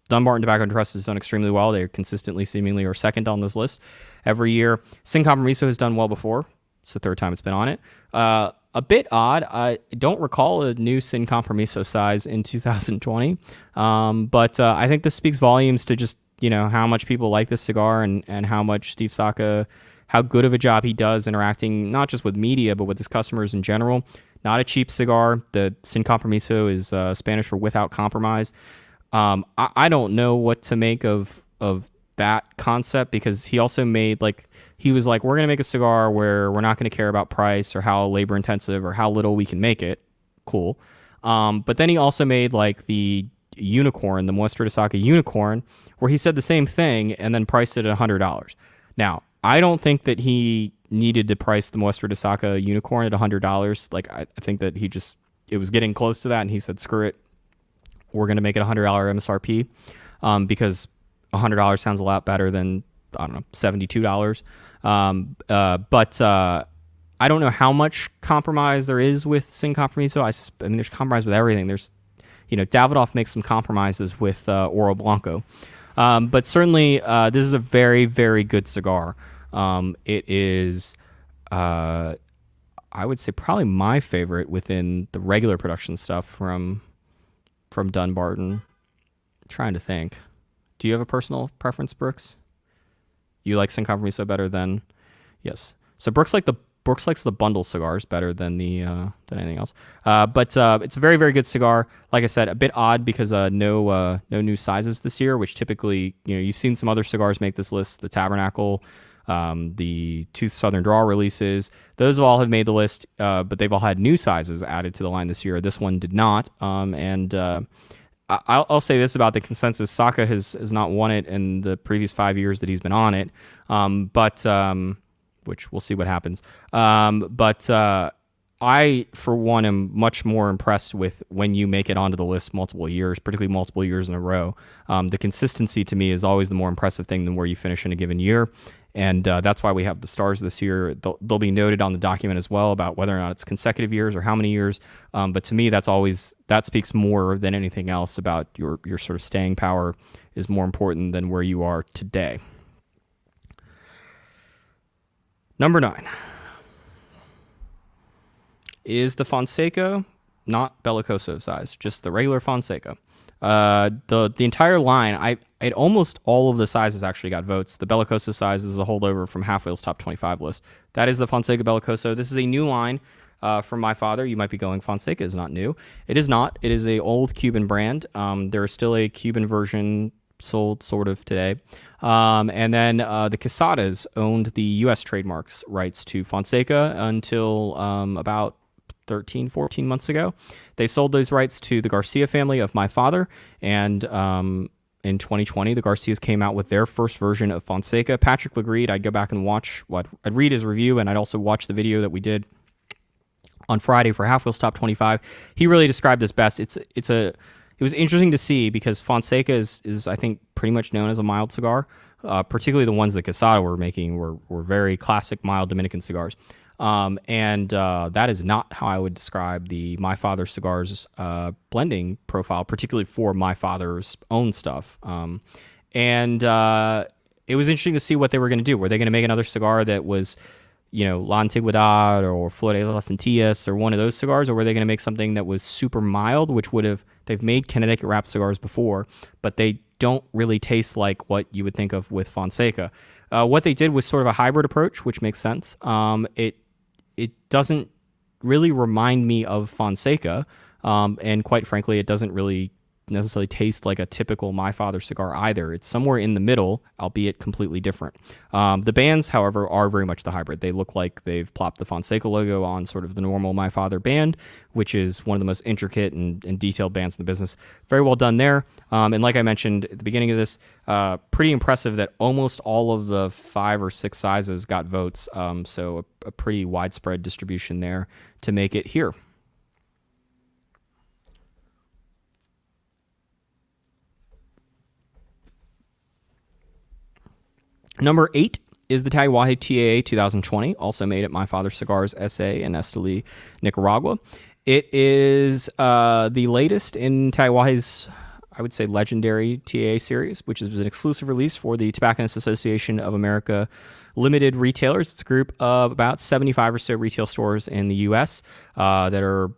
Dunbarton Tobacco and Trust has done extremely well. They consistently, seemingly, are second on this list every year. Sin Compromiso has done well before. It's the 3rd time it's been on it. A bit odd. I don't recall a new Sin Compromiso size in 2020. But I think this speaks volumes to just, how much people like this cigar and how much Steve Saka, how good of a job he does interacting not just with media, but with his customers in general. Not a cheap cigar. The Sin Compromiso is Spanish for without compromise. I don't know what to make of that concept, because he also made he was like, we're going to make a cigar where we're not going to care about price or how labor intensive or how little we can make it. Cool. But then he also made the Unicorn, the Muestra de Saka Unicorn, where he said the same thing and then priced it at $100. Now, I don't think that he needed to price the Muestra de Saka Unicorn at $100. I think that it was getting close to that, and he said, screw it. We're going to make it $100 MSRP because $100 sounds a lot better than, I don't know, $72. But I don't know how much compromise there is with Sin Compromiso. I mean, there's compromise with everything. There's, Davidoff makes some compromises with Oro Blanco. But certainly, this is a very, very good cigar. It is, I would say, probably my favorite within the regular production stuff from Dunbarton. I'm trying to think. Do you have a personal preference, Brooks? You like Sin Compromiso better than? Yes. So Brooks likes the bundle cigars better than than anything else. But it's a very, very good cigar. Like I said, a bit odd because no new sizes this year, which typically, you've seen some other cigars make this list. The Tabernacle, the two Southern Draw releases, those all have made the list, but they've all had new sizes added to the line this year. This one did not. I'll say this about the consensus: Saka has not won it in the previous 5 years that he's been on it, which we'll see what happens. I, for one, am much more impressed with when you make it onto the list multiple years, particularly multiple years in a row. The consistency to me is always the more impressive thing than where you finish in a given year. And that's why we have the stars this year. They'll be noted on the document as well about whether or not it's consecutive years or how many years. But to me, that speaks more than anything else about your sort of staying power is more important than where you are today. Number 9 is the Fonseca, not Belicoso size, just the regular Fonseca. The entire line, almost all of the sizes actually got votes. The Belicoso size is a holdover from Half Wheel's top 25 list. That is the Fonseca Belicoso. This is a new line from my father. You might be going, Fonseca is not new. It is not. It is a old Cuban brand. There is still a Cuban version sold sort of today. And then the Quesadas owned the U.S. trademarks rights to Fonseca until about 13, 14 months ago. They sold those rights to the Garcia family of my father, and in 2020, the Garcias came out with their first version of Fonseca. Patrick Legreed, I'd go back and I'd read his review, and I'd also watch the video that we did on Friday for Half Wheel's Top 25. He really described this best. It was interesting to see because Fonseca is I think pretty much known as a mild cigar. Particularly the ones that Quesada were making were very classic mild Dominican cigars. That is not how I would describe the My Father Cigars blending profile, particularly for My Father's own stuff. It was interesting to see what they were going to do. Were they going to make another cigar that was, La Antigüedad or Flor de las Antillas or one of those cigars, or were they going to make something that was super mild, which they've made Connecticut wrap cigars before, but they don't really taste like what you would think of with Fonseca. What they did was sort of a hybrid approach, which makes sense. It doesn't really remind me of Fonseca, and quite frankly, it doesn't really necessarily taste like a typical My Father cigar either. It's somewhere in the middle, albeit completely different. The bands, however, are very much the hybrid. They look like they've plopped the Fonseca logo on sort of the normal My Father band, which is one of the most intricate and detailed bands in the business. Very well done there. And like I mentioned at the beginning of this, pretty impressive that almost all of the 5 or 6 sizes got votes. So a pretty widespread distribution there to make it here. Number 8 is the TATUAJE TAA 2020, also made at My Father Cigars S.A. in Esteli, Nicaragua. It is the latest in TATUAJE's, I would say, legendary TAA series, which is an exclusive release for the Tobacconists Association of America limited retailers. It's a group of about 75 or so retail stores in the U.S. That are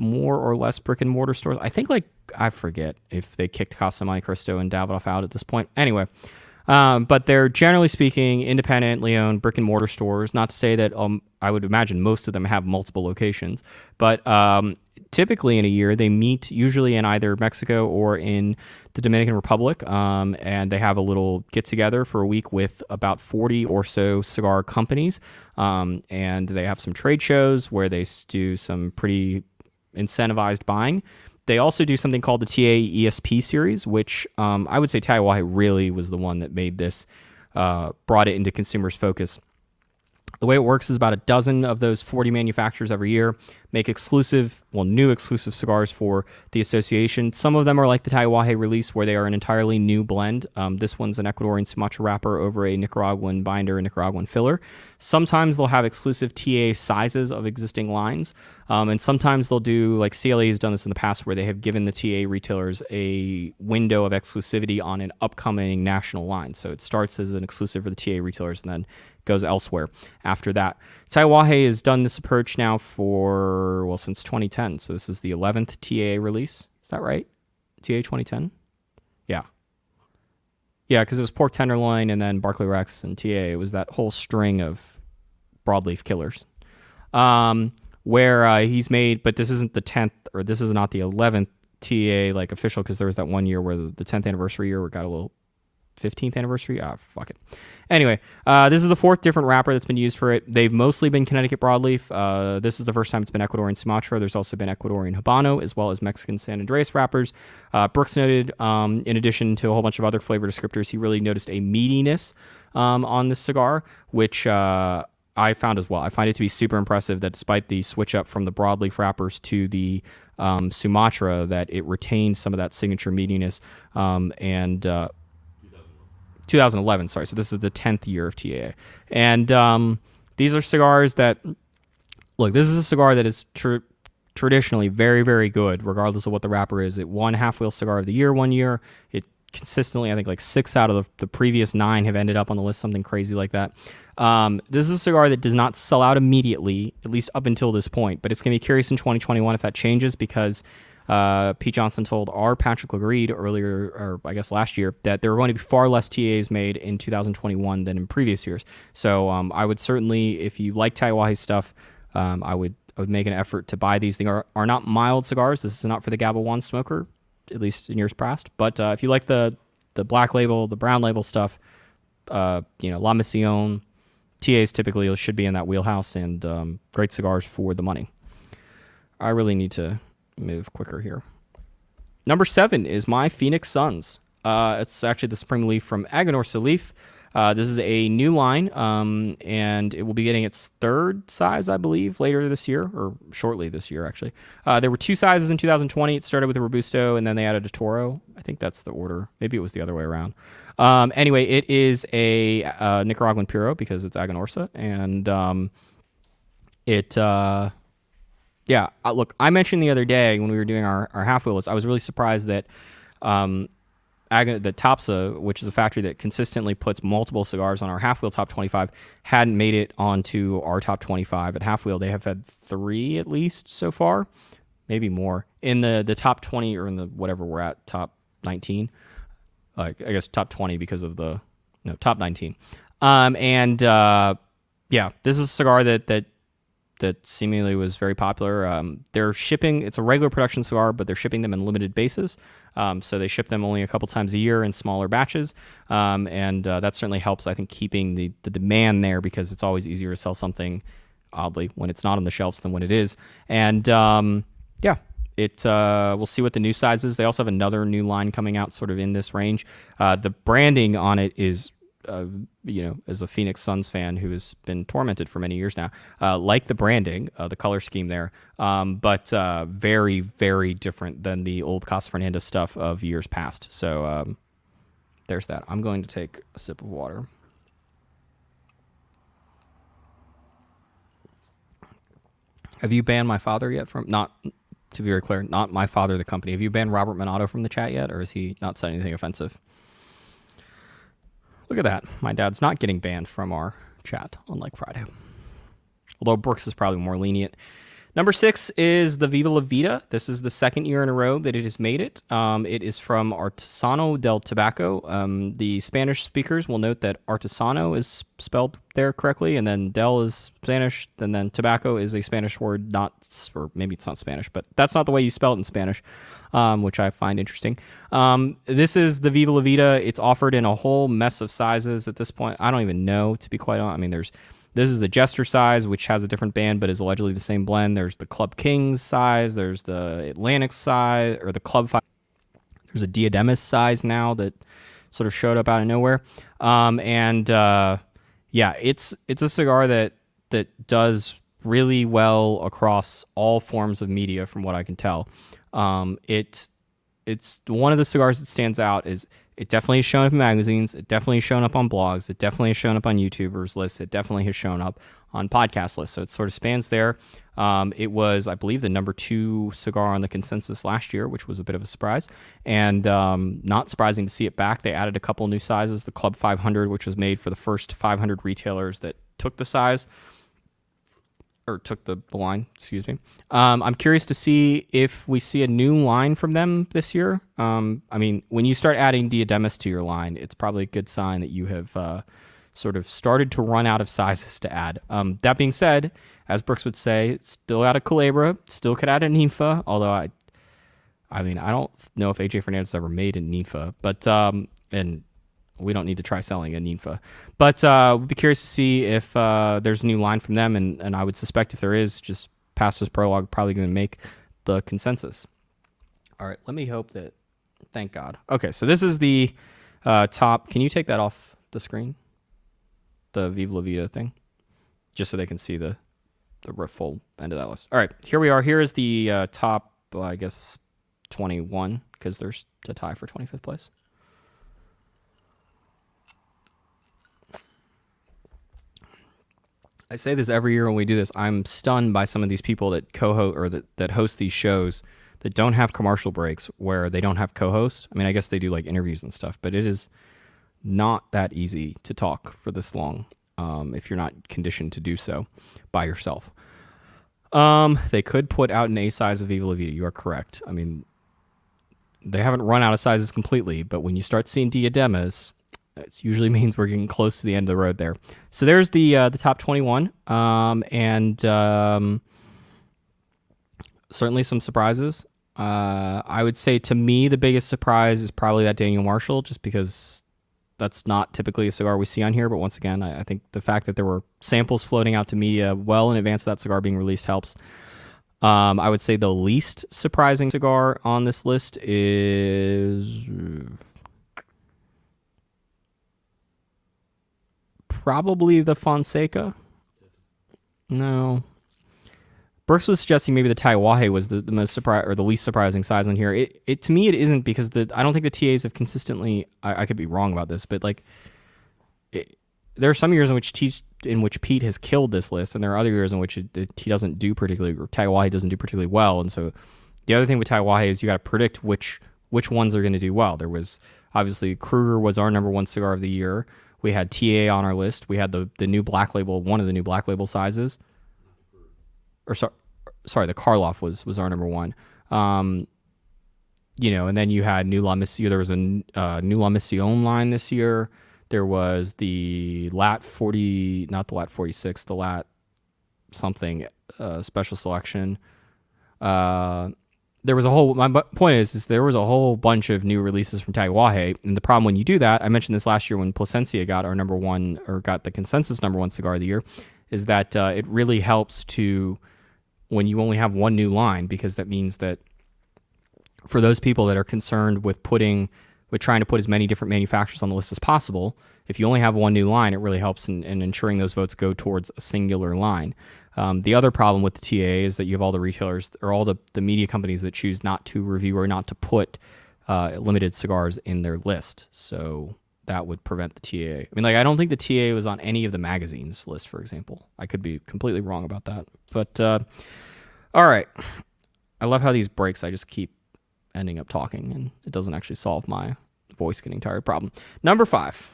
more or less brick and mortar stores. I think, I forget if they kicked Casa Monte Cristo and Davidoff out at this point. Anyway. But they're generally speaking independently owned brick and mortar stores. Not to say that I would imagine most of them have multiple locations, but typically in a year they meet usually in either Mexico or in the Dominican Republic, and they have a little get together for a week with about 40 or so cigar companies, and they have some trade shows where they do some pretty incentivized buying. They also do something called the TA ESP series, which I would say TATUAJE really was the one that made this, brought it into consumers' focus. The way it works is about a dozen of those 40 manufacturers every year make new exclusive cigars for the association. Some of them are like the TATUAJE release, where they are an entirely new blend. This one's an Ecuadorian Sumatra wrapper over a Nicaraguan binder and Nicaraguan filler. Sometimes they'll have exclusive TA sizes of existing lines, and sometimes they'll do, like CLA has done this in the past, where they have given the TA retailers a window of exclusivity on an upcoming national line. So it starts as an exclusive for the TA retailers and then goes elsewhere after that. TATUAJE has done this approach now since 2010. So this is the 11th TA release. Is that right? TA 2010? Yeah. Yeah, because it was pork tenderloin and then Barclay Rex and TA. It was that whole string of broadleaf killers. Where he's made, but this isn't the 10th, or this is not the 11th TA like official, because there was that one year where the 10th anniversary year, we got a little 15th anniversary. Fuck it. Anyway, this is the 4th different wrapper that's been used for it. They've mostly been Connecticut broadleaf. This is the first time it's been Ecuadorian Sumatra. There's also been Ecuadorian Habano, as well as Mexican San Andreas wrappers. Brooks noted, in addition to a whole bunch of other flavor descriptors, he really noticed a meatiness on this cigar, which I found as well. I find it to be super impressive that despite the switch up from the broadleaf wrappers to the Sumatra, that it retains some of that signature meatiness. 2011, sorry. So this is the 10th year of TAA. And these are cigars that, look, this is a cigar that is traditionally very, very good, regardless of what the wrapper is. It won Half Wheel Cigar of the Year one year. It consistently, I think like 6 out of the previous 9 have ended up on the list, something crazy like that. This is a cigar that does not sell out immediately, at least up until this point, but it's going to be curious in 2021 if that changes, because Pete Johnson told our Patrick LaGreed earlier, or I guess last year, that there were going to be far less TAs made in 2021 than in previous years. So I would certainly, if you like TATUAJE stuff, I would make an effort to buy these. They are not mild cigars. This is not for the Gabo One smoker, at least in years past. But if you like the black label, the brown label stuff, La Mission, TAs typically should be in that wheelhouse, and great cigars for the money. I really need to move quicker here. Number 7 is my Phoenix Suns. It's actually the spring leaf from Aganorsa Leaf. This is a new line, and it will be getting its 3rd size, I believe, later this year, or shortly this year, actually. There were 2 sizes in 2020. It started with a Robusto, and then they added a Toro. I think that's the order. Maybe it was the other way around. Anyway, it is a Nicaraguan Puro, because it's Aganorsa, and look, I mentioned the other day when we were doing our half wheel list, I was really surprised that the Topsa, which is a factory that consistently puts multiple cigars on our half wheel top 25, hadn't made it onto our top 25. At half wheel, they have had 3 at least so far, maybe more, in the top 20, or in the whatever we're at, top 19. I guess top 20 because of top 19. This is a cigar that seemingly was very popular. They're shipping, it's a regular production cigar, but they're shipping them in limited basis. So they ship them only a couple times a year in smaller batches. That certainly helps, I think, keeping the demand there, because it's always easier to sell something, oddly, when it's not on the shelves than when it is. And we'll see what the new size is. They also have another new line coming out sort of in this range. The branding on it is, as a Phoenix Suns fan who has been tormented for many years now, like the branding, the color scheme there, but very, very different than the old Casa Fernanda stuff of years past. So there's that. I'm going to take a sip of water. Have you banned my father yet from, not, to be very clear, not my father, the company. Have you banned Robert Minato from the chat yet, or has he not said anything offensive? Look at that. My dad's not getting banned from our chat, unlike Friday. Although Brooks is probably more lenient. Number 6 is the Viva La Vida. This is the 2nd year in a row that it has made it. It is from Artesano del Tabaco. The Spanish speakers will note that Artesano is spelled there correctly, and then del is Spanish, and then tobacco is a Spanish word, or maybe it's not Spanish, but that's not the way you spell it in Spanish, which I find interesting. This is the Viva La Vida. It's offered in a whole mess of sizes at this point. I don't even know, to be quite honest. I mean, this is the Jester size, which has a different band, but is allegedly the same blend. There's the Club Kings size. There's the Atlantic size, or the Club 5. There's a Diademus size now that sort of showed up out of nowhere. It's a cigar that does really well across all forms of media, from what I can tell. It's one of the cigars that stands out. Is it definitely has shown up in magazines. It definitely has shown up on blogs. It definitely has shown up on YouTubers lists. It definitely has shown up on podcast lists. So it sort of spans there. It was, I believe, the number 2 cigar on the consensus last year, which was a bit of a surprise. And not surprising to see it back. They added a couple new sizes. The Club 500, which was made for the first 500 retailers that took the size. Or took the line, excuse me. I'm curious to see if we see a new line from them this year. I mean, when you start adding diademas to your line, it's probably a good sign that you have sort of started to run out of sizes to add. That being said, as Brooks would say, still out of Culebra, still could add a Ninfa, although I mean, I don't know if AJ Fernandez ever made a Ninfa, but, and we don't need to try selling a Ninfa. But we'd be curious to see if there's a new line from them, and I would suspect if there is, just past this prologue, probably going to make the consensus. All right, let me hope that, thank God. Okay, so this is the top. Can you take that off the screen? The Viva La Vida thing? Just so they can see the full end of that list. All right, here we are. Here is the top, I guess, 21, because there's a tie for 25th place. I say this every year when we do this. I'm stunned by some of these people that co-host or that host these shows that don't have commercial breaks, where they don't have co-host. I mean, I guess they do like interviews and stuff, but it is not that easy to talk for this long if you're not conditioned to do so by yourself. They could put out an A size of Viva La Vida. You are correct. I mean, they haven't run out of sizes completely, but when you start seeing diademas, it usually means we're getting close to the end of the road there. So there's the top 21, and certainly some surprises. I would say, to me, the biggest surprise is probably that Daniel Marshall, just because that's not typically a cigar we see on here. But once again, I think the fact that there were samples floating out to media well in advance of that cigar being released helps. I would say the least surprising cigar on this list is probably the Fonseca. No. Brooks was suggesting maybe the TATUAJE was the most or the least surprising size on here. It to me, it isn't, because I don't think the TAs have consistently. I could be wrong about this, but like, there are some years in which Pete has killed this list, and there are other years in which he doesn't do particularly, or TATUAJE doesn't do particularly well. And so, the other thing with TATUAJE is you got to predict which ones are going to do well. There was obviously Kruger was our number 1 cigar of the year. We had TA on our list. We had the new Black Label, one of the new Black Label sizes. Or sorry, the Karloff was our number 1. You know, and then you had New La Mission. There was a New La Mission line this year. There was the Lat 40, not the Lat 46, the Lat something special selection. There was a whole. My point is there was a whole bunch of new releases from TATUAJE, and the problem when you do that, I mentioned this last year when Plasencia got our number 1, or got the consensus number 1 cigar of the year, is that it really helps to, when you only have one new line, because that means that for those people that are concerned with trying to put as many different manufacturers on the list as possible, if you only have one new line, it really helps in ensuring those votes go towards a singular line. The other problem with the TA is that you have all the retailers, or all the media companies, that choose not to review or not to put limited cigars in their list. So that would prevent the TA. I mean, like, I don't think the TA was on any of the magazines list, for example. I could be completely wrong about that. But, all right. I love how these breaks, I just keep ending up talking, and it doesn't actually solve my voice getting tired problem. Number 5.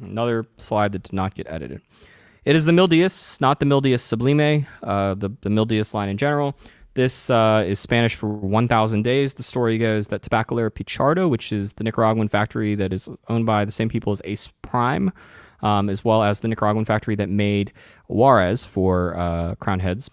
Another slide that did not get edited. It is the Mildias, not the Mildias Sublime, the Mildias line in general. This is Spanish for 1,000 days. The story goes that Tabacalera Pichardo, which is the Nicaraguan factory that is owned by the same people as Ace Prime, as well as the Nicaraguan factory that made Juarez for Crown Heads,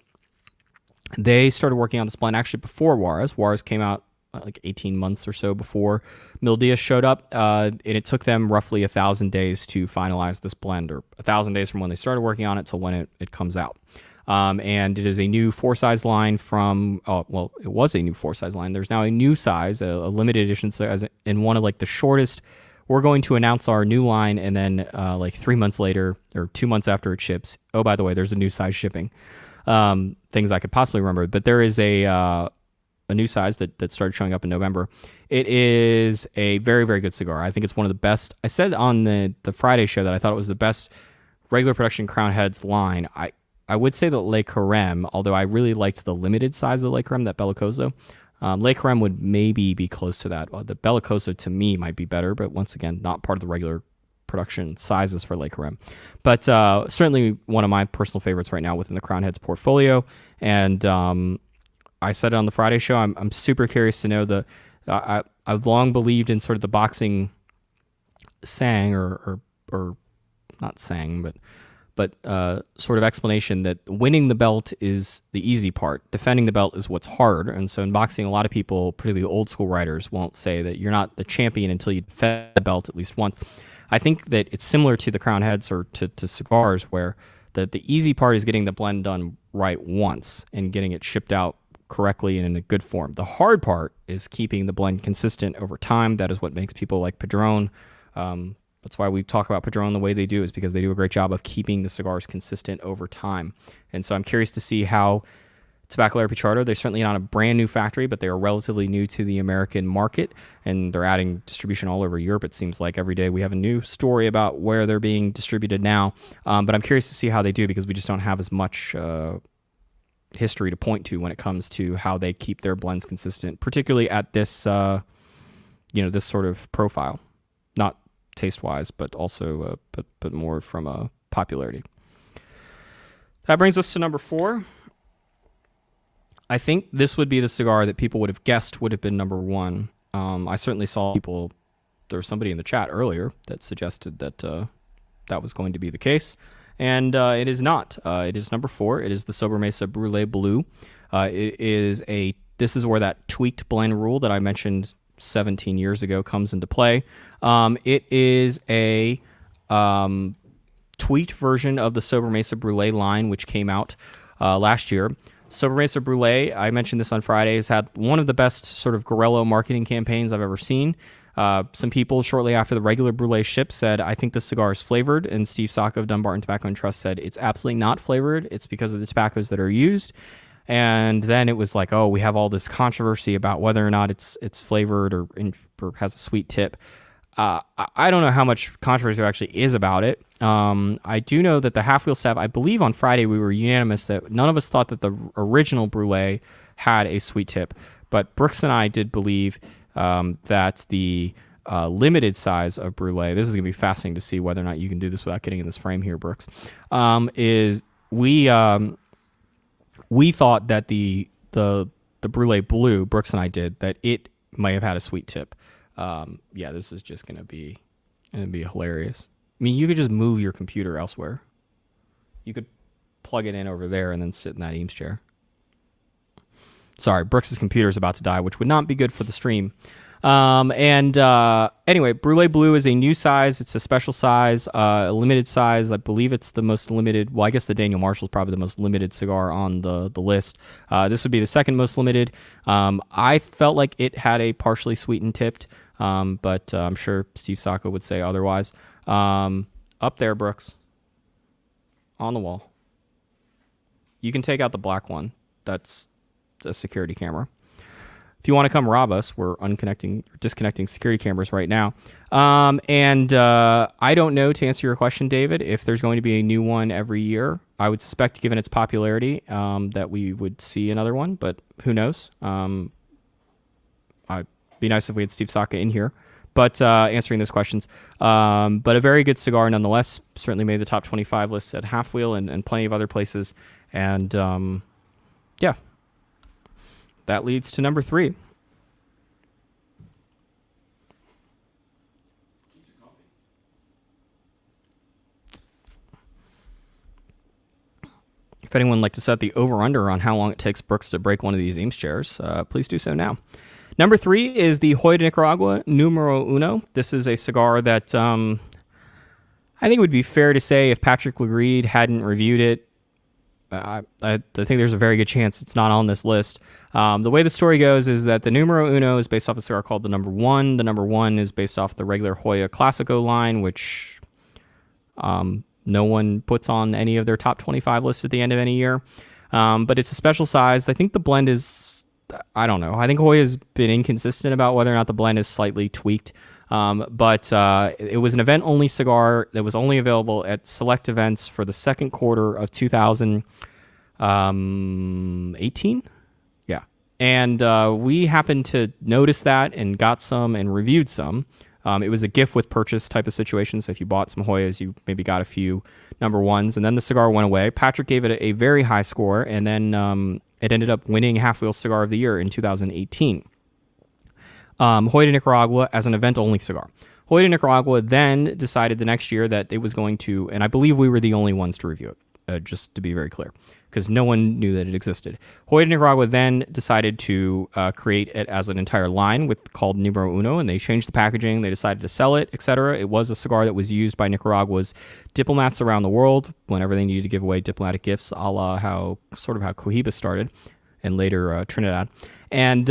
they started working on this blend actually before Juarez. Juarez came out like 18 months or so before Mildias showed up, and it took them roughly 1,000 days to finalize this blend, or 1,000 days from when they started working on it till when it comes out. And it is a new 4-size line from, it was a new 4-size line. There's now a new size, a limited edition size, in one of like the shortest we're going to announce our new line, and then like 3 months later or 2 months after it ships, oh, by the way, there's a new size shipping. Things I could possibly remember, but there is a new size that started showing up in November. It is a very, very good cigar. I think it's one of the best. I said on the Friday show that I thought it was the best regular production Crown Heads line. I would say that Le Carême, although I really liked the limited size of Le Carême, that Belicoso. Le Carême would maybe be close to that. The Belicoso to me might be better, but once again, not part of the regular production sizes for Le Carême. But certainly one of my personal favorites right now within the Crown Heads portfolio. And I said it on the Friday show. I'm super curious to know I've long believed in sort of the boxing saying or not saying, but sort of explanation that winning the belt is the easy part. Defending the belt is what's hard. And so in boxing, a lot of people, particularly old school writers, won't say that you're not the champion until you defend the belt at least once. I think that it's similar to the Crown Heads or to cigars, where the easy part is getting the blend done right once and getting it shipped out correctly and in a good form. The hard part is keeping the blend consistent over time. That is what makes people like Padron. That's why we talk about Padron the way they do, is because they do a great job of keeping the cigars consistent over time. And so I'm curious to see how Tabacalera Pichardo, they're certainly not a brand new factory, but they are relatively new to the American market, and they're adding distribution all over Europe. It seems like every day we have a new story about where they're being distributed now. But I'm curious to see how they do, because we just don't have as much history to point to when it comes to how they keep their blends consistent, particularly at this, this sort of profile. Not taste-wise, but also but more from a popularity. That brings us to number 4. I think this would be the cigar that people would have guessed would have been number 1. I certainly saw people. There was somebody in the chat earlier that suggested that that was going to be the case, and it is not. It is number 4. It is the Sobremesa Brûlée Blue. This is where that tweaked blend rule that I mentioned 17 years ago comes into play. It is a tweaked version of the Sobremesa Brûlée line, which came out last year. Sobremesa Brûlée, I mentioned this on Friday, has had one of the best sort of guerrilla marketing campaigns I've ever seen. Some people shortly after the regular Brûlée ship said, I think this cigar is flavored, and Steve Sacco of Dunbarton Tobacco and Trust said it's absolutely not flavored. It's because of the tobaccos that are used. And then it was like, oh, we have all this controversy about whether or not it's flavored or has a sweet tip. I don't know how much controversy there actually is about it. I do know that the Half Wheel staff, I believe on Friday we were unanimous that none of us thought that the original Brûlée had a sweet tip. But Brooks and I did believe that the limited size of Brûlée, this is going to be fascinating to see whether or not you can do this without getting in this frame here, Brooks, is we thought that the Brûlée Blue, Brooks and I did, that it might have had a sweet tip. This is just gonna be hilarious. I mean, you could just move your computer elsewhere. You could plug it in over there and then sit in that Eames chair. Sorry, Brooks's computer is about to die, which would not be good for the stream. Anyway, Brûlée Blue is a new size. It's a special size, a limited size. I believe it's the most limited. Well, I guess the Daniel Marshall is probably the most limited cigar on the list. This would be the second most limited. I felt like it had a partially sweetened tipped, but I'm sure Steve Sacco would say otherwise. Up there, Brooks. On the wall. You can take out the black one. That's a security camera. If you want to come rob us, we're disconnecting security cameras right now. I don't know, to answer your question, David, if there's going to be a new one every year. I would suspect, given its popularity, that we would see another one, but who knows? It'd be nice if we had Steve Sacco in here, but answering those questions. But a very good cigar nonetheless. Certainly made the top 25 list at Half Wheel and plenty of other places. And that leads to number 3. If anyone would like to set the over-under on how long it takes Brooks to break one of these Eames chairs, please do so now. Number 3 is the Hoyo de Nicaragua Numero Uno. This is a cigar that I think it would be fair to say if Patrick Legreed hadn't reviewed it, I think there's a very good chance it's not on this list. The way the story goes is that the numero uno is based off a cigar called the number one. The number one is based off the regular Hoya Classico line, which no one puts on any of their top 25 lists at the end of any year. But it's a special size. I think the blend is, I don't know. I think Hoya's been inconsistent about whether or not the blend is slightly tweaked. But it was an event-only cigar that was only available at select events for the second quarter of 2018. Yeah. And we happened to notice that and got some and reviewed some. It was a gift with purchase type of situation. So if you bought some Hoyas, you maybe got a few number ones. And then the cigar went away. Patrick gave it a very high score. And then it ended up winning Half Wheel Cigar of the Year in 2018. Hoya de Nicaragua as an event-only cigar. Hoya de Nicaragua then decided the next year that it was going to, and I believe we were the only ones to review it, just to be very clear, because no one knew that it existed. Hoya de Nicaragua then decided to create it as an entire line called Numero Uno, and they changed the packaging. They decided to sell it, etc. It was a cigar that was used by Nicaragua's diplomats around the world whenever they needed to give away diplomatic gifts, a la how Cohiba started, and later Trinidad. And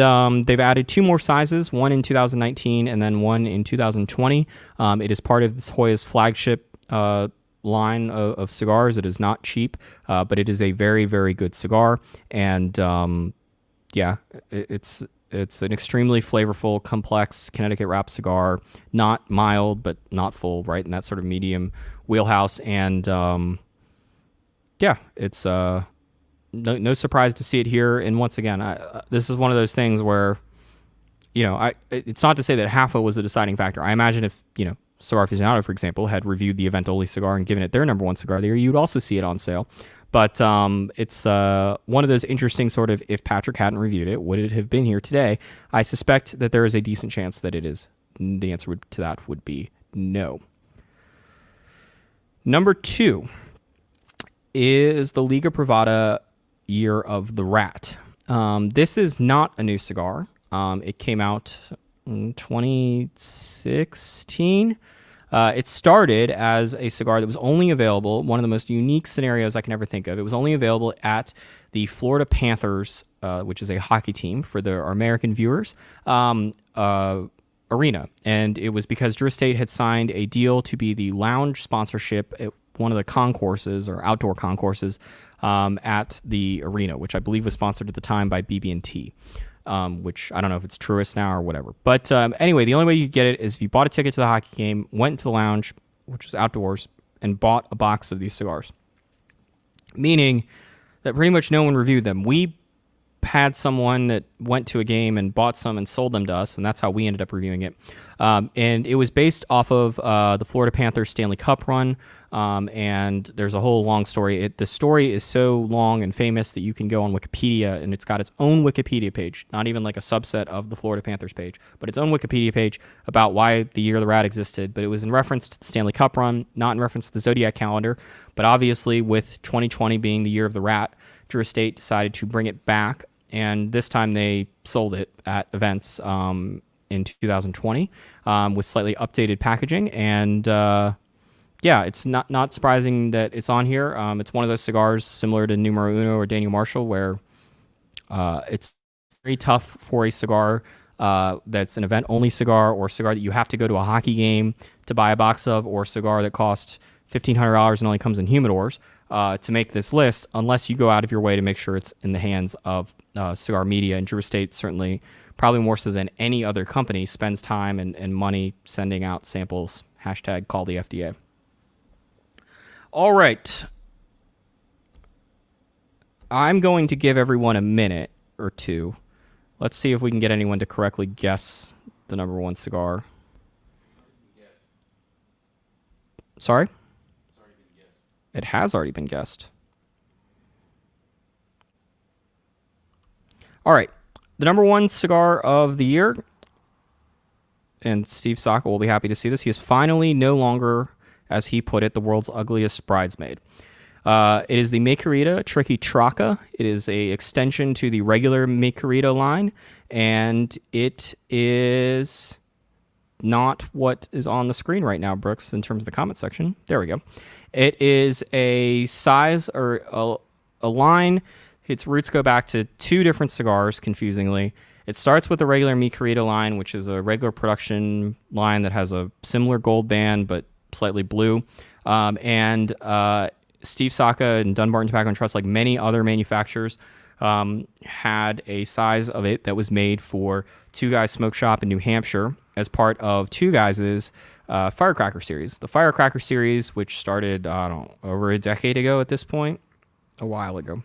they've added two more sizes, one in 2019 and then one in 2020. It is part of this Hoya's flagship line of cigars. It is not cheap, but it is a very, very good cigar. And yeah, it's an extremely flavorful, complex Connecticut wrap cigar. Not mild, but not full, right? In that sort of medium wheelhouse. And yeah, it's... No surprise to see it here. And once again, this is one of those things where, it's not to say that Halfa was a deciding factor. I imagine if, Cigar Aficionado, for example, had reviewed the event-only cigar and given it their number one cigar of the year, you'd also see it on sale. But it's one of those interesting sort of, if Patrick hadn't reviewed it, would it have been here today? I suspect that there is a decent chance that it is. The answer to that would be no. Number 2 is the Liga Privada Year of the Rat. This is not a new cigar. It came out in 2016. It started as a cigar that was only available, one of the most unique scenarios I can ever think of. It was only available at the Florida Panthers, which is a hockey team for our American viewers, arena. And it was because Drew Estate had signed a deal to be the lounge sponsorship at one of the concourses or outdoor concourses at the arena, which I believe was sponsored at the time by BB&T, which I don't know if it's Truist now or whatever. But anyway, the only way you get it is if you bought a ticket to the hockey game, went to the lounge, which was outdoors, and bought a box of these cigars. Meaning that pretty much no one reviewed them. We had someone that went to a game and bought some and sold them to us, and that's how we ended up reviewing it. And it was based off of the Florida Panthers Stanley Cup run, and there's a whole long story. The story is so long and famous that you can go on Wikipedia, and it's got its own Wikipedia page, not even like a subset of the Florida Panthers page, but its own Wikipedia page about why the Year of the Rat existed. But it was in reference to the Stanley Cup run, not in reference to the Zodiac calendar. But obviously, with 2020 being the Year of the Rat, Drew Estate decided to bring it back, and this time they sold it at events in 2020 with slightly updated packaging. And yeah, it's not surprising that it's on here. It's one of those cigars similar to Numero Uno or Daniel Marshall, where it's very tough for a cigar that's an event-only cigar, or a cigar that you have to go to a hockey game to buy a box of, or a cigar that costs $1,500 and only comes in humidors, to make this list, unless you go out of your way to make sure it's in the hands of cigar media. And Drew Estate, certainly, probably more so than any other company, spends time and money sending out samples. # call the FDA. All right. I'm going to give everyone a minute or two. Let's see if we can get anyone to correctly guess the number one cigar. Sorry? It has already been guessed. All right. The number one cigar of the year, and Steve Saka will be happy to see this, he is finally no longer, as he put it, the world's ugliest bridesmaid. It is the Makerita Tricky Traca. It is a extension to the regular Makerita line, and it is not what is on the screen right now, Brooks, in terms of the comment section. There we go. It is a size or a line. its roots go back to two different cigars, confusingly. It starts with the regular Mi Querida line, which is a regular production line that has a similar gold band but slightly blue. And Steve Saka and Dunbarton Tobacco and Trust, like many other manufacturers, had a size of it that was made for Two Guys Smoke Shop in New Hampshire as part of Two Guys' Firecracker series. The Firecracker series, which started, I don't know, over a decade ago at this point, a while ago,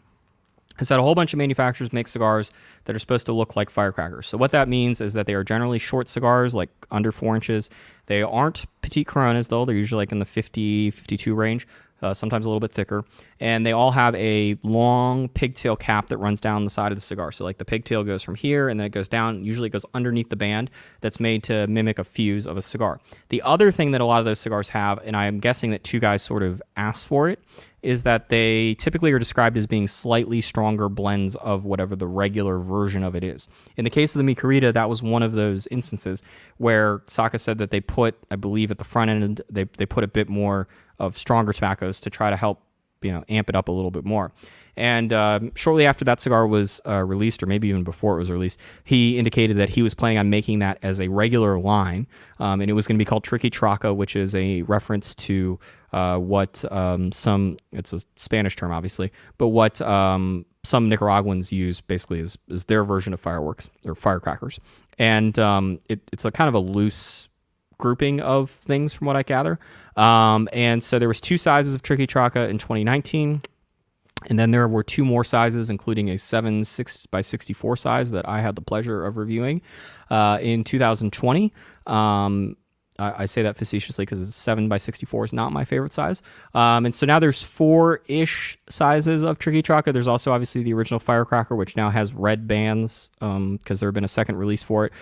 has had a whole bunch of manufacturers make cigars that are supposed to look like firecrackers. So what that means is that they are generally short cigars, like under 4 inches. They aren't petite Coronas, though. They're usually like in the 50, 52 range, sometimes a little bit thicker. And they all have a long pigtail cap that runs down the side of the cigar. So like the pigtail goes from here, and then it goes down. Usually it goes underneath the band that's made to mimic a fuse of a cigar. The other thing that a lot of those cigars have, and I'm guessing that Two Guys sort of asked for it, is that they typically are described as being slightly stronger blends of whatever the regular version of it is. In the case of the Mi Querida, that was one of those instances where Saka said that they put, I believe at the front end, they put a bit more of stronger tobaccos to try to help, amp it up a little bit more. And shortly after that cigar was released, or maybe even before it was released, he indicated that he was planning on making that as a regular line, and it was going to be called Tricky Traca, which is a reference to what it's a Spanish term, obviously, but what some Nicaraguans use basically is their version of fireworks or firecrackers. And it's a kind of a loose grouping of things from what I gather. And so there was two sizes of Tricky Traca in 2019. And then there were two more sizes, including a 7/6x64 size that I had the pleasure of reviewing in 2020. I say that facetiously because it's 7x64 is not my favorite size. And so now there's 4-ish sizes of Tricky Traca. There's also obviously the original Firecracker, which now has red bands because there had been a second release for it.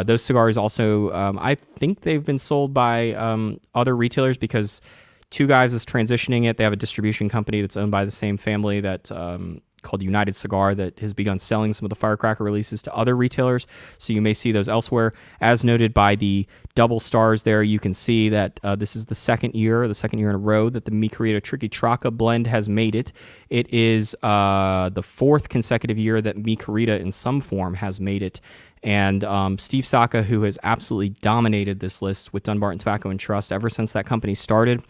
Those cigars also, I think they've been sold by other retailers because Two Guys is transitioning it. They have a distribution company that's owned by the same family that called United Cigar that has begun selling some of the Firecracker releases to other retailers. So you may see those elsewhere. As noted by the double stars there, you can see that this is the second year in a row that the Mi Querida Tricky Traca blend has made it. It is the fourth consecutive year that Mi Querida in some form has made it. And Steve Saka, who has absolutely dominated this list with Dunbarton Tobacco and Trust ever since that company started,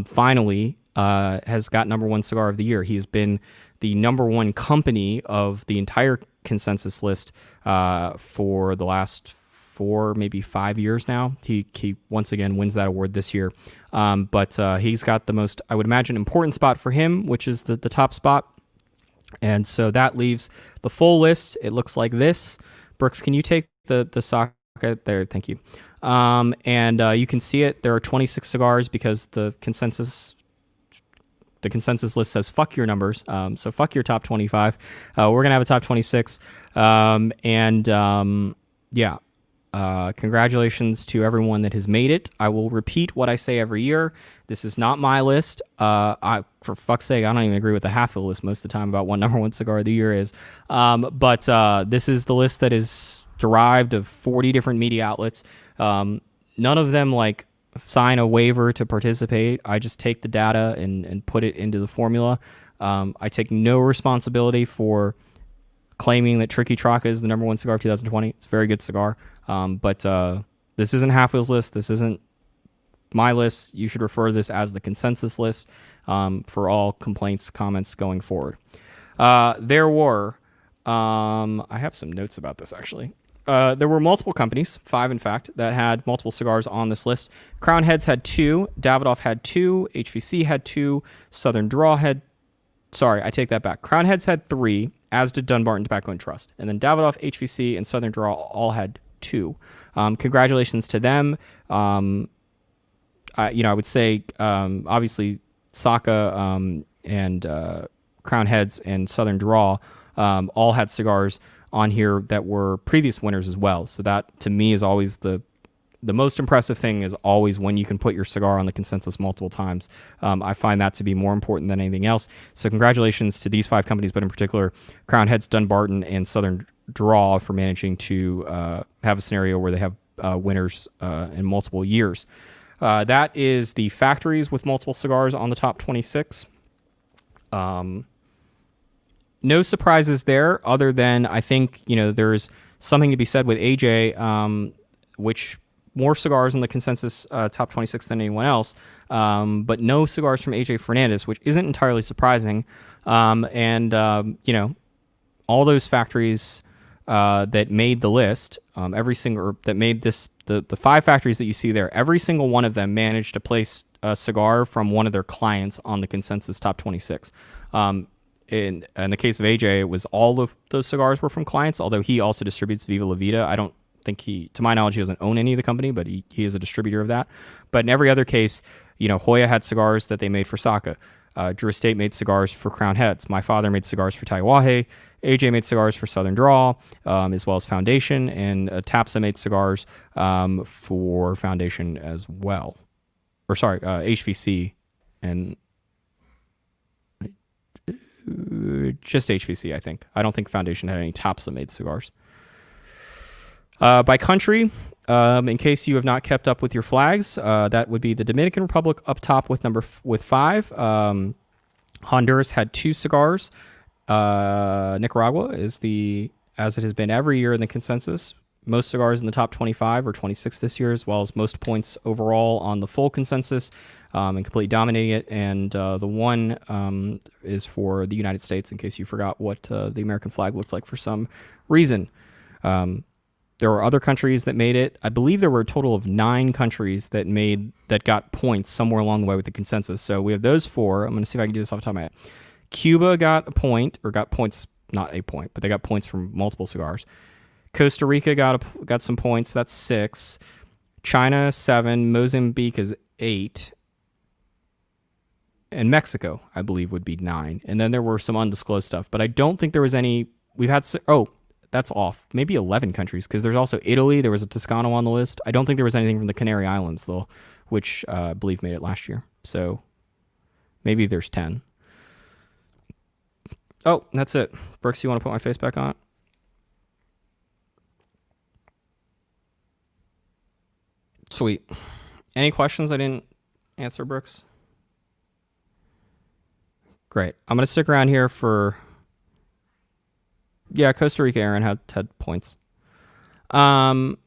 finally has got #1 cigar of the year. He's been the #1 company of the entire consensus list for the last 4, maybe 5 years now. He once again wins that award this year. But he's got the most, I would imagine, important spot for him, which is the top spot. And so that leaves the full list. It looks like this. Brooks, can you take the socket there? Thank you. And you can see it. There are 26 cigars because the consensus list says fuck your numbers. So fuck your top 25. We're going to have a top 26. Congratulations to everyone that has made it. I will repeat what I say every year. This is not my list. For fuck's sake, I don't even agree with the half of the list most of the time about what #1 cigar of the year is. But this is the list that is derived of 40 different media outlets. None of them sign a waiver to participate. I just take the data and put it into the formula. I take no responsibility for claiming that Tricky Traca is the #1 cigar of 2020. It's a very good cigar. But this isn't Half Wheel's list. This isn't my list. You should refer to this as the consensus list for all complaints, comments going forward. There were, I have some notes about this actually. There were multiple companies, 5 in fact, that had multiple cigars on this list. Crown Heads had 2, Davidoff had 2, HVC had 2, Southern Draw had, sorry, I take that back. Crown Heads had 3, as did Dunbarton Tobacco and Trust. And then Davidoff, HVC, and Southern Draw all had 2. Congratulations to them. I would say, obviously, Saka and Crown Heads and Southern Draw all had cigars on here that were previous winners as well. So that, to me, is always the most impressive thing, is always when you can put your cigar on the consensus multiple times. I find that to be more important than anything else. So congratulations to these 5 companies, but in particular, Crown Heads, Dunbarton, and Southern Draw for managing to have a scenario where they have winners in multiple years. That is the factories with multiple cigars on the top 26. no surprises there, other than I think there's something to be said with AJ, which more cigars in the consensus top 26 than anyone else, but no cigars from AJ Fernandez, which isn't entirely surprising. And all those factories that made the list, every single that made this, the 5 factories that you see there, every single one of them managed to place a cigar from one of their clients on the consensus top 26. In the case of AJ, it was all of those cigars were from clients, although he also distributes Viva La Vida. I don't think to my knowledge, he doesn't own any of the company, but he is a distributor of that. But in every other case, Hoya had cigars that they made for Saka. Drew Estate made cigars for Crown Heads. My father made cigars for TATUAJE. AJ made cigars for Southern Draw, as well as Foundation, and Tapsa made cigars for Foundation as well. Or sorry, HVC and just HVC, I think. I don't think Foundation had any Tapsa made cigars. By country, in case you have not kept up with your flags, that would be the Dominican Republic up top with 5. Honduras had 2 cigars. Nicaragua is as it has been every year in the consensus, most cigars in the top 25 or 26 this year, as well as most points overall on the full consensus, and completely dominating it. And the one is for the United States, in case you forgot what the American flag looked like for some reason. There were other countries that made it. I believe there were a total of 9 countries that got points somewhere along the way with the consensus. So we have those 4. I'm going to see if I can do this off the top of my head. Cuba got a point, or got points, not a point, but they got points from multiple cigars. Costa Rica got some points. That's 6. China 7. Mozambique is 8. And Mexico, I believe, would be 9. And then there were some undisclosed stuff, but I don't think there was any. We've had that's off. Maybe 11 countries, because there's also Italy. There was a Toscano on the list. I don't think there was anything from the Canary Islands, though, which I believe made it last year. So maybe there's 10. Oh, that's it. Brooks, you want to put my face back on? Sweet. Any questions I didn't answer, Brooks? Great. I'm going to stick around here for... Yeah, Costa Rica, Aaron had points. All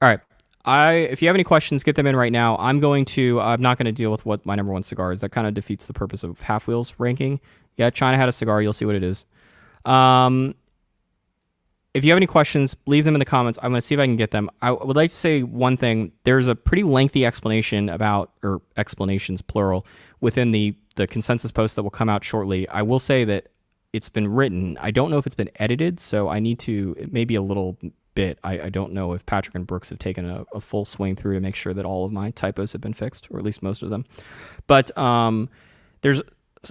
right. If you have any questions, get them in right now. I'm not going to deal with what my number 1 cigar is. That kind of defeats the purpose of Half Wheel's ranking. Yeah, China had a cigar. You'll see what it is. If you have any questions, leave them in the comments. I'm going to see if I can get them. I would like to say one thing. There's a pretty lengthy explanation or explanations, plural, within the consensus post that will come out shortly. I will say that it's been written. I don't know if it's been edited, so I need to, it may be a little bit. I don't know if Patrick and Brooks have taken a full swing through to make sure that all of my typos have been fixed, or at least most of them. But there's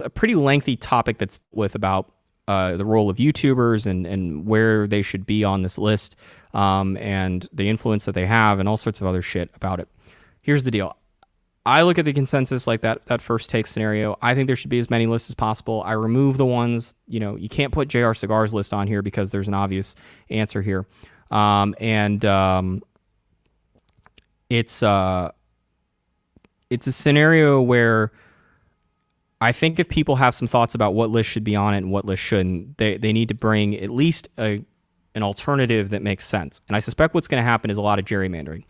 a pretty lengthy topic that's about the role of YouTubers and where they should be on this list, and the influence that they have, and all sorts of other shit about it. Here's the deal. I look at the consensus like that first take scenario. I think there should be as many lists as possible. I remove the ones, you can't put JR Cigars list on here because there's an obvious answer here. It's a scenario where I think if people have some thoughts about what list should be on it and what list shouldn't, they need to bring at least an alternative that makes sense. And I suspect what's going to happen is a lot of gerrymandering.